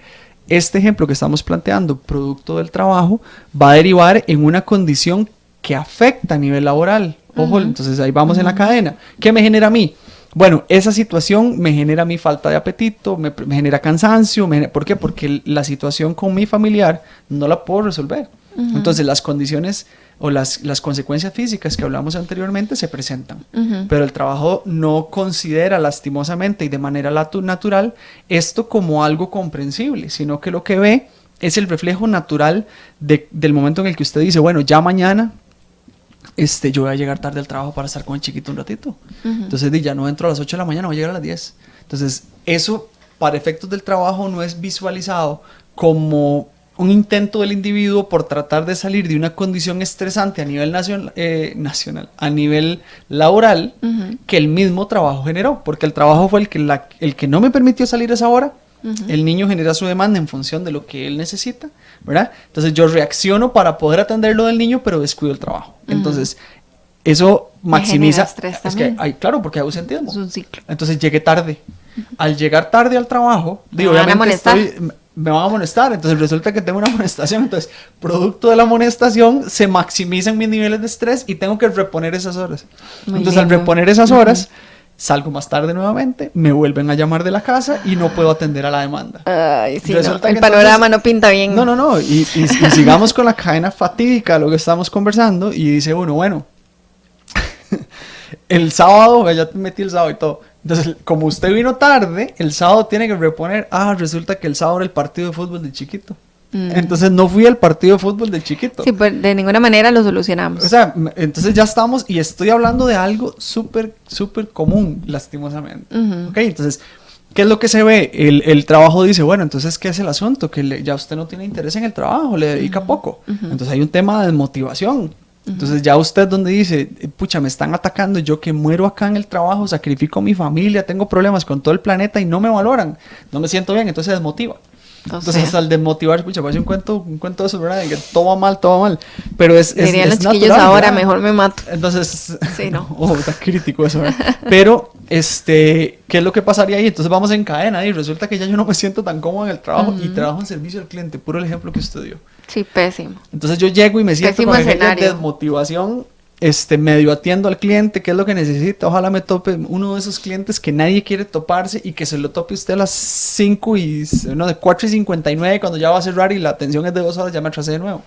este ejemplo que estamos planteando, producto del trabajo, va a derivar en una condición que afecta a nivel laboral. Ojo, entonces ahí vamos en la cadena. ¿Qué me genera a mí? Bueno, esa situación me genera mi falta de apetito, me genera cansancio. ¿Por qué? Porque la situación con mi familiar no la puedo resolver. Entonces las condiciones o las consecuencias físicas que hablamos anteriormente se presentan. Pero el trabajo no considera lastimosamente y de manera natural esto como algo comprensible, sino que lo que ve es el reflejo natural del momento en el que usted dice, bueno, ya mañana yo voy a llegar tarde al trabajo para estar con el chiquito un ratito. Entonces ya no entro a las 8 de la mañana, voy a llegar a las 10. Entonces eso para efectos del trabajo no es visualizado como un intento del individuo por tratar de salir de una condición estresante a nivel nacional, a nivel laboral, que el mismo trabajo generó, porque el trabajo fue el que no me permitió salir a esa hora. El niño genera su demanda en función de lo que él necesita, ¿verdad? Entonces yo reacciono para poder atender lo del niño, pero descuido el trabajo. Entonces eso maximiza estrés también. Claro, porque hay ausentismo. Es un ciclo. Entonces llegué tarde. Al llegar tarde al trabajo, me van a molestar. Me van a amonestar, entonces resulta que tengo una amonestación, entonces producto de la amonestación se maximizan mis niveles de estrés y tengo que reponer esas horas. Entonces al reponer esas horas salgo más tarde nuevamente, me vuelven a llamar de la casa y no puedo atender a la demanda. Ay, sí, el panorama no pinta bien. No, y sigamos con la cadena fatídica, lo que estamos conversando, y dice uno, bueno, el sábado, ya te metí el sábado y todo. Entonces, como usted vino tarde, el sábado tiene que reponer. Resulta que el sábado era el partido de fútbol del chiquito. Entonces no fui al partido de fútbol del chiquito. Sí, pues de ninguna manera lo solucionamos. O sea, entonces ya estamos, y estoy hablando de algo súper común, lastimosamente. ¿Ok? Entonces, ¿qué es lo que se ve? El trabajo dice, bueno, entonces, ¿qué es el asunto? Que ya usted no tiene interés en el trabajo, le dedica poco. Entonces hay un tema de desmotivación. Entonces ya usted donde dice, pucha, me están atacando, yo que muero acá en el trabajo, sacrifico a mi familia, tengo problemas con todo el planeta y no me valoran, no me siento bien, entonces se desmotiva. Entonces al desmotivar, pucha, parece un cuento de eso, ¿verdad? De que todo va mal, pero es dirían los chiquillos natural, ahora, ¿verdad? mejor me mato. Entonces, sí, no. Está crítico eso, ¿verdad? Pero, ¿qué es lo que pasaría ahí? Entonces vamos en cadena y resulta que ya yo no me siento tan cómodo en el trabajo y trabajo en servicio al cliente, puro el ejemplo que usted dio. Sí, pésimo. Entonces yo llego y me siento con aquella desmotivación, medio atiendo al cliente, qué es lo que necesita, ojalá me tope uno de esos clientes que nadie quiere toparse y que se lo tope usted a las 4:59 cuando ya va a cerrar y la atención es de 2 horas, ya me atrasé de nuevo.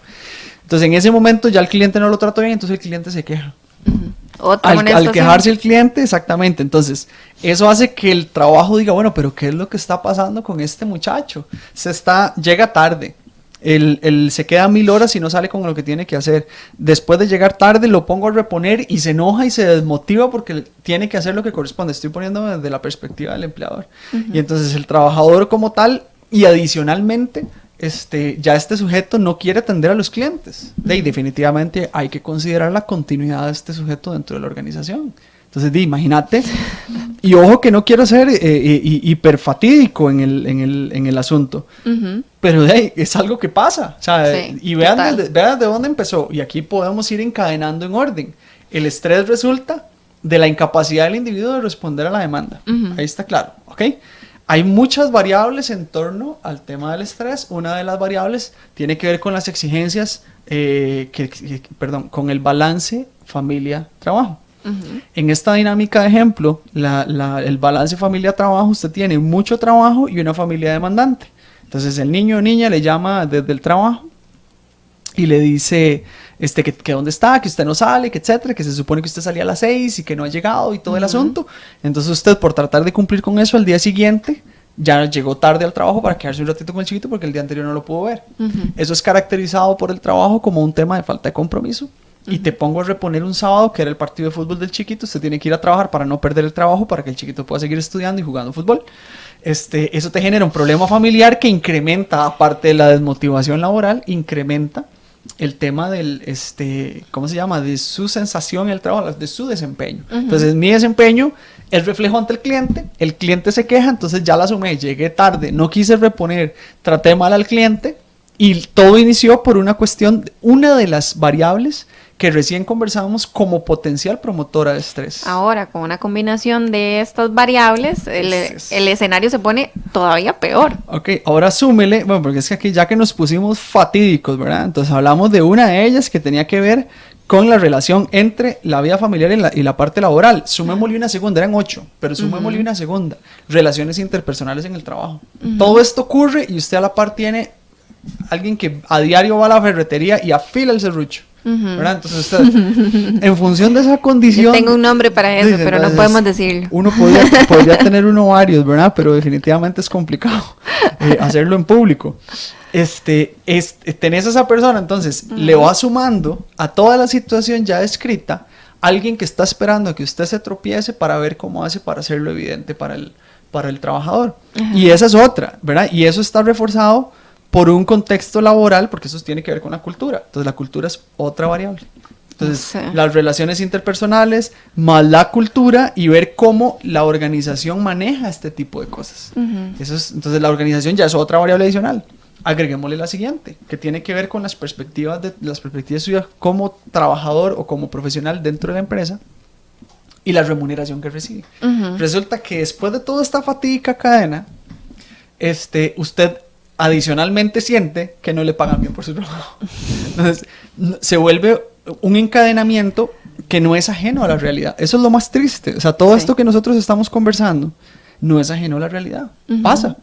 Entonces en ese momento ya el cliente no lo trato bien, entonces el cliente se queja. al quejarse el cliente, exactamente. Entonces, eso hace que el trabajo diga, bueno, pero ¿qué es lo que está pasando con este muchacho? Llega tarde. Él se queda 1000 horas y no sale con lo que tiene que hacer. Después de llegar tarde lo pongo a reponer y se enoja y se desmotiva porque tiene que hacer lo que corresponde. Estoy poniéndome desde la perspectiva del empleador. Y entonces el trabajador como tal, y adicionalmente ya este sujeto no quiere atender a los clientes. Y definitivamente hay que considerar la continuidad de este sujeto dentro de la organización. Entonces, imagínate, y ojo que no quiero ser hiperfatídico en el asunto, pero es algo que pasa, o sea, sí, y vean de dónde empezó, y aquí podemos ir encadenando en orden. El estrés resulta de la incapacidad del individuo de responder a la demanda, ahí está claro, ¿ok? Hay muchas variables en torno al tema del estrés. Una de las variables tiene que ver con las exigencias, con el balance familia-trabajo. En esta dinámica de ejemplo, el balance familia-trabajo, usted tiene mucho trabajo y una familia demandante. Entonces el niño o niña le llama desde el trabajo y le dice que dónde está, que usted no sale, que etcétera, que se supone que usted salía a las 6 y que no ha llegado y todo el asunto. Entonces usted, por tratar de cumplir con eso, al día siguiente ya llegó tarde al trabajo para quedarse un ratito con el chiquito porque el día anterior no lo pudo ver. Eso es caracterizado por el trabajo como un tema de falta de compromiso. Y te pongo a reponer un sábado que era el partido de fútbol del chiquito. Usted tiene que ir a trabajar para no perder el trabajo, para que el chiquito pueda seguir estudiando y jugando fútbol. Eso te genera un problema familiar que incrementa, aparte de la desmotivación laboral, incrementa el tema del, ¿cómo se llama? De su sensación en el trabajo, de su desempeño. Entonces, mi desempeño es reflejo ante el cliente se queja, entonces ya la sumé, llegué tarde, no quise reponer, traté mal al cliente, y todo inició por una cuestión, una de las variables que recién conversábamos como potencial promotora de estrés. Ahora, con una combinación de estas variables, el escenario se pone todavía peor. Ok, ahora súmele, bueno, porque es que aquí ya que nos pusimos fatídicos, ¿verdad? Entonces hablamos de una de ellas que tenía que ver con la relación entre la vida familiar y la parte laboral. Sumémosle una segunda, eran 8, pero sumémosle una segunda. Relaciones interpersonales en el trabajo. Todo esto ocurre y usted a la par tiene alguien que a diario va a la ferretería y afila el serrucho. ¿Verdad? Entonces usted, en función de esa condición... Yo tengo un nombre para eso, pero no podemos decirlo. Uno podría tener uno varios, ¿verdad? Pero definitivamente es complicado hacerlo en público. Tenés a esa persona, entonces le va sumando a toda la situación ya descrita alguien que está esperando a que usted se tropiece para ver cómo hace para hacerlo evidente para el trabajador. Y esa es otra, ¿verdad? Y eso está reforzado por un contexto laboral, porque eso tiene que ver con la cultura. Entonces la cultura es otra variable. Entonces las relaciones interpersonales más la cultura y ver cómo la organización maneja este tipo de cosas. Entonces la organización ya es otra variable adicional. Agreguémosle la siguiente, que tiene que ver con las perspectivas suyas como trabajador o como profesional dentro de la empresa y la remuneración que recibe. Resulta que después de toda esta fatídica cadena, usted adicionalmente siente que no le pagan bien por su trabajo. Entonces, se vuelve un encadenamiento que no es ajeno a la realidad. Eso es lo más triste. O sea, todo esto que nosotros estamos conversando no es ajeno a la realidad. Pasa.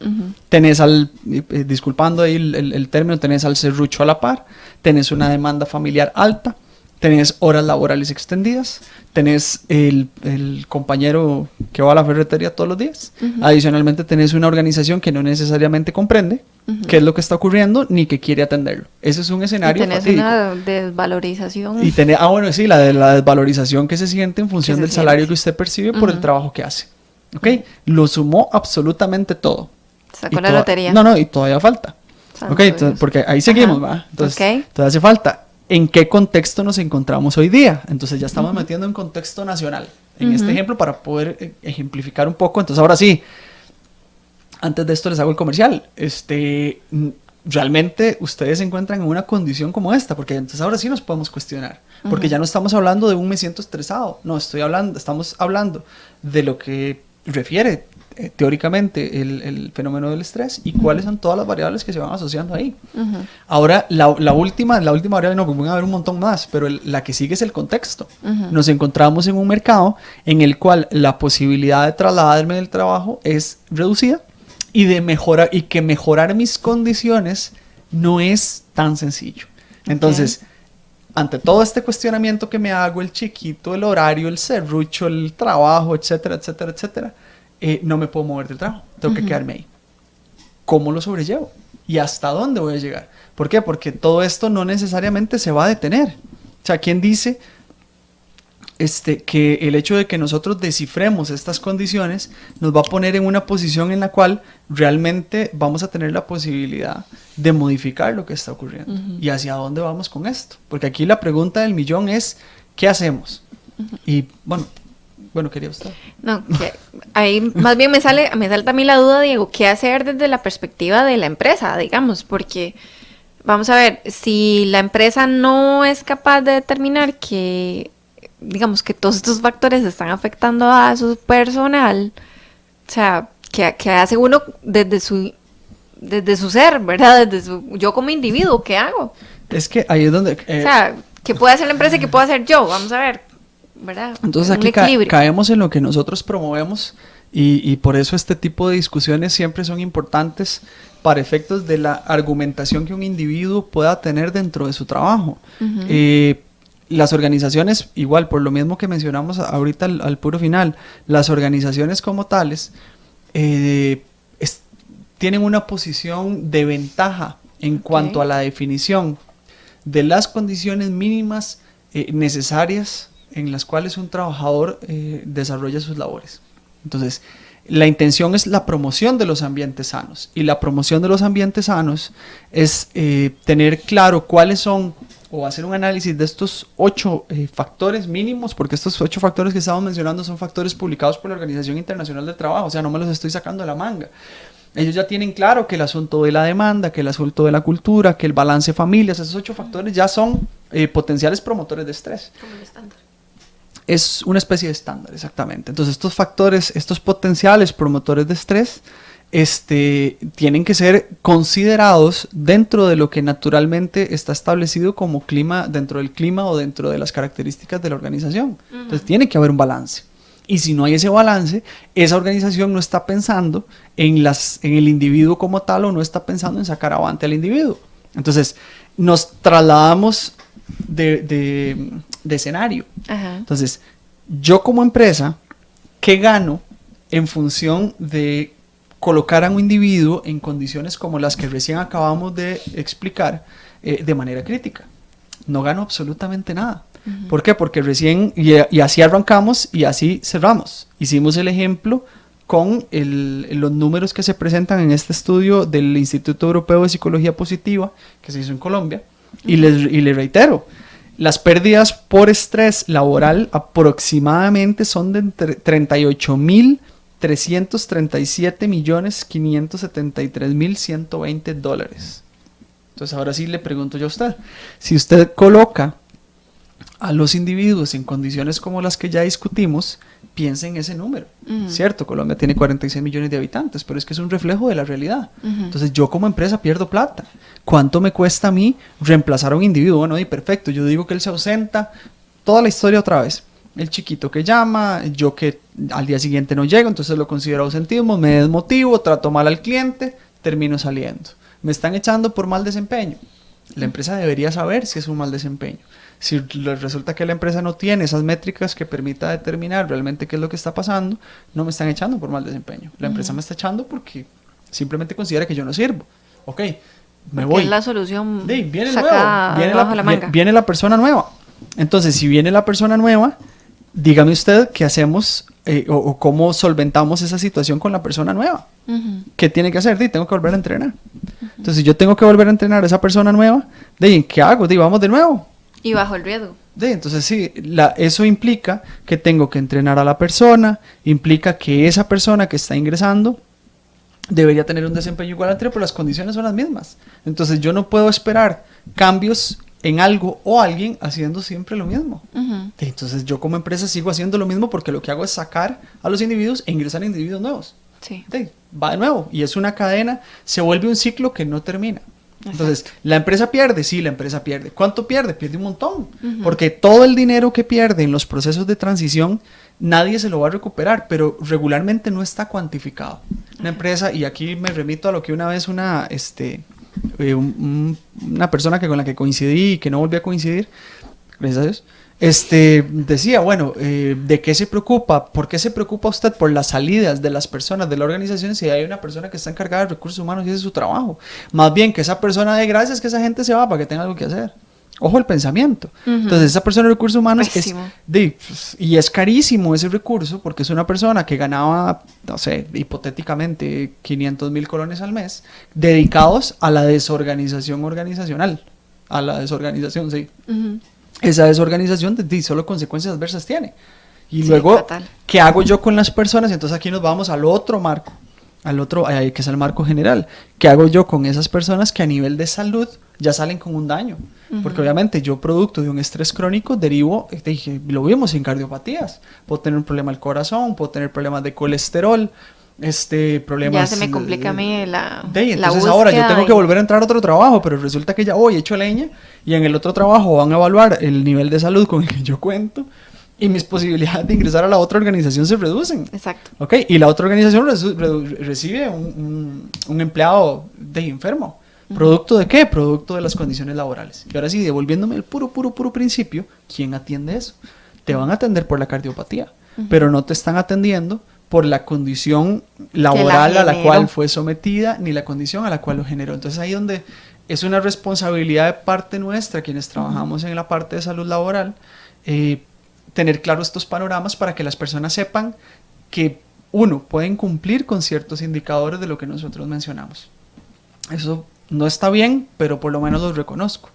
Tenés disculpando ahí el término, tenés al serrucho a la par, tenés una demanda familiar alta, tenés horas laborales extendidas, tenés el compañero que va a la ferretería todos los días. Adicionalmente tenés una organización que no necesariamente comprende qué es lo que está ocurriendo ni que quiere atenderlo. Ese es un escenario fatídico. Tenés una desvalorización. Y bueno, sí, la desvalorización que se siente en función del salario que usted percibe por el trabajo que hace. ¿Ok? Lo sumó absolutamente todo. Sacó la lotería. No, y todavía falta. ¿Ok? Entonces, porque ahí seguimos, ¿va? Entonces, todavía hace falta. ¿En qué contexto nos encontramos hoy día? Entonces ya estamos metiendo en contexto nacional. En este ejemplo, para poder ejemplificar un poco. Entonces ahora sí, antes de esto les hago el comercial. Realmente ustedes se encuentran en una condición como esta, porque entonces ahora sí nos podemos cuestionar. Porque ya no estamos hablando de un me siento estresado. No, estamos hablando de lo que refiere teóricamente el fenómeno del estrés y cuáles son todas las variables que se van asociando ahí. Ahora, la última variable, no, porque van a haber un montón más, pero la que sigue es el contexto. Nos encontramos en un mercado en el cual la posibilidad de trasladarme del trabajo es reducida y que mejorar mis condiciones no es tan sencillo. Entonces, ante todo este cuestionamiento que me hago, el chiquito, el horario, el serrucho, el trabajo, etcétera, etcétera, etcétera, no me puedo mover del trabajo, tengo que quedarme ahí. ¿Cómo lo sobrellevo? ¿Y hasta dónde voy a llegar? ¿Por qué? Porque todo esto no necesariamente se va a detener. O sea, ¿quién dice que el hecho de que nosotros descifremos estas condiciones nos va a poner en una posición en la cual realmente vamos a tener la posibilidad de modificar lo que está ocurriendo? ¿Y hacia dónde vamos con esto? Porque aquí la pregunta del millón es, ¿qué hacemos? Y bueno, quería usted. No, ahí más bien me salta a mí la duda, Diego, ¿qué hacer desde la perspectiva de la empresa, digamos? Porque, vamos a ver, si la empresa no es capaz de determinar que, digamos, que todos estos factores están afectando a su personal, o sea, ¿qué hace uno desde su ser, ¿verdad? Yo como individuo, ¿qué hago? Es que ahí es donde... o sea, ¿qué puede hacer la empresa y qué puedo hacer yo? Vamos a ver, ¿verdad? Entonces aquí caemos en lo que nosotros promovemos y por eso este tipo de discusiones siempre son importantes para efectos de la argumentación que un individuo pueda tener dentro de su trabajo. Las organizaciones, igual, por lo mismo que mencionamos ahorita al puro final, las organizaciones como tales tienen una posición de ventaja en cuanto a la definición de las condiciones mínimas necesarias en las cuales un trabajador desarrolla sus labores. Entonces, la intención es la promoción de los ambientes sanos, y la promoción de los ambientes sanos es tener claro cuáles son, o hacer un análisis de estos 8 factores mínimos, porque estos 8 factores que estamos mencionando son factores publicados por la Organización Internacional del Trabajo, o sea, no me los estoy sacando de la manga. Ellos ya tienen claro que el asunto de la demanda, que el asunto de la cultura, que el balance de familias, esos 8 factores ya son potenciales promotores de estrés. Como el estándar. Es una especie de estándar, exactamente. Entonces estos factores, estos potenciales promotores de estrés, tienen que ser considerados dentro de lo que naturalmente está establecido como clima, dentro del clima o dentro de las características de la organización. Entonces tiene que haber un balance. Y si no hay ese balance, esa organización no está pensando en el individuo como tal, o no está pensando en sacar avante al individuo. Entonces nos trasladamos de escenario. Ajá. Entonces, yo como empresa, ¿qué gano en función de colocar a un individuo en condiciones como las que recién acabamos de explicar de manera crítica? No gano absolutamente nada. ¿Por qué? Porque recién, y así arrancamos y así cerramos. Hicimos el ejemplo con los números que se presentan en este estudio del Instituto Europeo de Psicología Positiva, que se hizo en Colombia, y le reitero, las pérdidas por estrés laboral aproximadamente son de 38.337.573.120 dólares. Entonces ahora sí le pregunto yo a usted, si usted coloca a los individuos en condiciones como las que ya discutimos, piensa en ese número, ¿cierto? Colombia tiene 46 millones de habitantes, pero es que es un reflejo de la realidad. Entonces yo como empresa pierdo plata. ¿Cuánto me cuesta a mí reemplazar a un individuo? Bueno, y perfecto, yo digo que él se ausenta, toda la historia otra vez. El chiquito que llama, yo que al día siguiente no llego, entonces lo considero ausentismo, me desmotivo, trato mal al cliente, termino saliendo. Me están echando por mal desempeño. La empresa debería saber si es un mal desempeño. Si resulta que la empresa no tiene esas métricas que permita determinar realmente qué es lo que está pasando, no me están echando por mal desempeño. La empresa me está echando porque simplemente considera que yo no sirvo. Ok, me voy. Es la solución. Viene viene la persona nueva. Entonces, si viene la persona nueva, dígame usted qué hacemos o cómo solventamos esa situación con la persona nueva. ¿Qué tiene que hacer? Tengo que volver a entrenar. Entonces, si yo tengo que volver a entrenar a esa persona nueva, ¿qué hago? Vamos de nuevo. Y bajo el riesgo. Entonces sí, eso implica que tengo que entrenar a la persona, implica que esa persona que está ingresando debería tener un desempeño igual al anterior, pero las condiciones son las mismas. Entonces yo no puedo esperar cambios en algo o alguien haciendo siempre lo mismo. Entonces yo como empresa sigo haciendo lo mismo porque lo que hago es sacar a los individuos e ingresar a individuos nuevos. Sí. Va de nuevo y es una cadena, se vuelve un ciclo que no termina. Entonces, ¿la empresa pierde? Sí, la empresa pierde. ¿Cuánto pierde? Pierde un montón. Porque todo el dinero que pierde en los procesos de transición, nadie se lo va a recuperar, pero regularmente no está cuantificado. Una empresa, y aquí me remito a lo que una vez una persona con la que coincidí y que no volví a coincidir, gracias a Dios, decía, bueno, ¿de qué se preocupa? ¿Por qué se preocupa usted por las salidas de las personas de la organización si hay una persona que está encargada de recursos humanos y ese es su trabajo? Más bien que esa persona dé gracias que esa gente se va para que tenga algo que hacer. Ojo el pensamiento. Entonces esa persona de recursos humanos y es carísimo ese recurso porque es una persona que ganaba, no sé, hipotéticamente 500,000 colones al mes dedicados a la desorganización organizacional, a la desorganización, sí. Esa desorganización solo consecuencias adversas tiene. Y luego, ¿qué hago yo con las personas? Entonces aquí nos vamos al otro marco, que es el marco general. ¿Qué hago yo con esas personas que a nivel de salud ya salen con un daño? Porque obviamente yo, producto de un estrés crónico, derivo, lo vimos en cardiopatías. Puedo tener un problema del corazón, puedo tener problemas de colesterol, problemas... Ya se me complica a mí la entonces ahora yo tengo que volver a entrar a otro trabajo, pero resulta que ya hoy he hecho leña y en el otro trabajo van a evaluar el nivel de salud con el que yo cuento y mis posibilidades de ingresar a la otra organización se reducen. Exacto. ¿Okay? Y la otra organización recibe un empleado enfermo. ¿Producto de qué? Producto de las condiciones laborales. Y ahora sí, devolviéndome el puro principio, ¿quién atiende eso? Te van a atender por la cardiopatía, pero no te están atendiendo por la condición laboral a la cual fue sometida, ni la condición a la cual lo generó. Entonces ahí donde es una responsabilidad de parte nuestra, quienes trabajamos en la parte de salud laboral, tener claros estos panoramas para que las personas sepan que, uno, pueden cumplir con ciertos indicadores de lo que nosotros mencionamos. Eso no está bien, pero por lo menos los reconozco.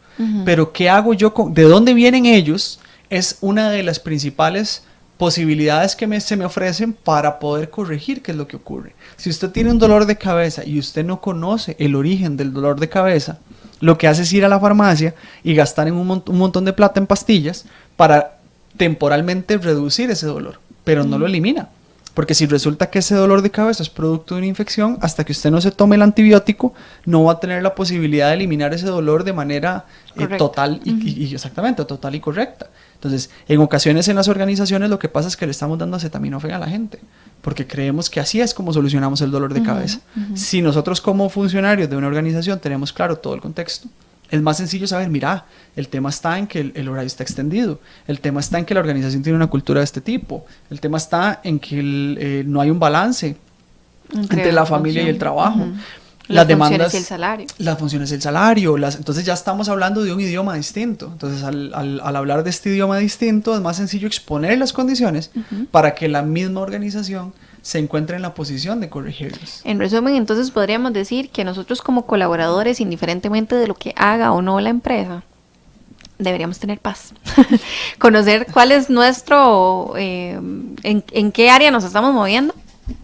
Pero ¿qué hago yo de dónde vienen ellos? Es una de las principales posibilidades que se me ofrecen para poder corregir qué es lo que ocurre. Si usted tiene un dolor de cabeza y usted no conoce el origen del dolor de cabeza, lo que hace es ir a la farmacia y gastar un montón de plata en pastillas para temporalmente reducir ese dolor, pero no lo elimina. Porque si resulta que ese dolor de cabeza es producto de una infección, hasta que usted no se tome el antibiótico, no va a tener la posibilidad de eliminar ese dolor de manera total exactamente, total y correcta. Entonces, en ocasiones en las organizaciones lo que pasa es que le estamos dando acetaminofén a la gente, porque creemos que así es como solucionamos el dolor de cabeza. Si nosotros como funcionarios de una organización tenemos claro todo el contexto, es más sencillo saber, mira, el tema está en que el horario está extendido, el tema está en que la organización tiene una cultura de este tipo, el tema está en que no hay un balance entre la familia y el trabajo. Las demandas, funciones y el salario. Las funciones y el salario. Entonces ya estamos hablando de un idioma distinto. Entonces al hablar de este idioma distinto es más sencillo exponer las condiciones para que la misma organización se encuentre en la posición de corregirlos. En resumen, entonces podríamos decir que nosotros como colaboradores, indiferentemente de lo que haga o no la empresa, deberíamos tener paz. Conocer cuál es nuestro, en qué área nos estamos moviendo,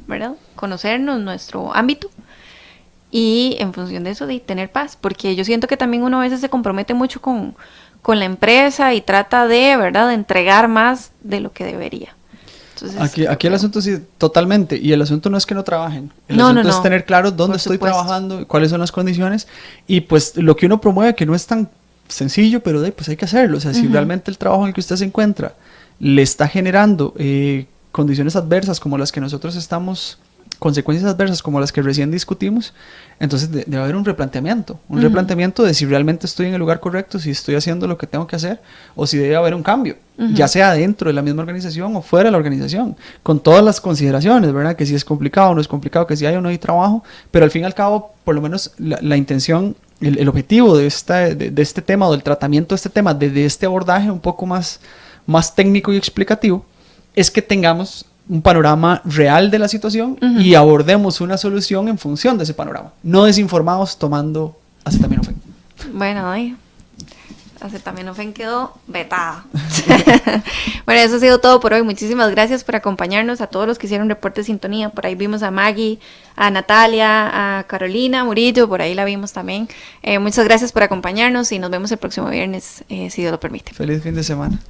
¿verdad? Conocernos, nuestro ámbito. Y en función de eso, de tener paz, porque yo siento que también uno a veces se compromete mucho con la empresa y trata de, ¿verdad?, de entregar más de lo que debería. Entonces, aquí el asunto sí, totalmente, y el asunto no es que no trabajen, el asunto es tener claro dónde estoy trabajando, cuáles son las condiciones, y pues lo que uno promueve, que no es tan sencillo, pero pues hay que hacerlo. O sea, si realmente el trabajo en el que usted se encuentra le está generando condiciones adversas como las que nosotros estamos, consecuencias adversas como las que recién discutimos, entonces debe haber un replanteamiento de si realmente estoy en el lugar correcto, si estoy haciendo lo que tengo que hacer, o si debe haber un cambio, ya sea dentro de la misma organización o fuera de la organización, con todas las consideraciones, ¿verdad? Que si es complicado o no es complicado, que si hay o no hay trabajo, pero al fin y al cabo, por lo menos la intención, el objetivo de este tema, o del tratamiento de este tema, de este abordaje un poco más técnico y explicativo, es que tengamos un panorama real de la situación y abordemos una solución en función de ese panorama, no desinformados tomando acetaminofén. Bueno, acetaminofén quedó vetada. Bueno, eso ha sido todo por hoy. Muchísimas gracias por acompañarnos, a todos los que hicieron reporte de sintonía. Por ahí vimos a Maggie, a Natalia, a Carolina Murillo, por ahí la vimos también. Muchas gracias por acompañarnos y nos vemos el próximo viernes, si Dios lo permite. Feliz fin de semana.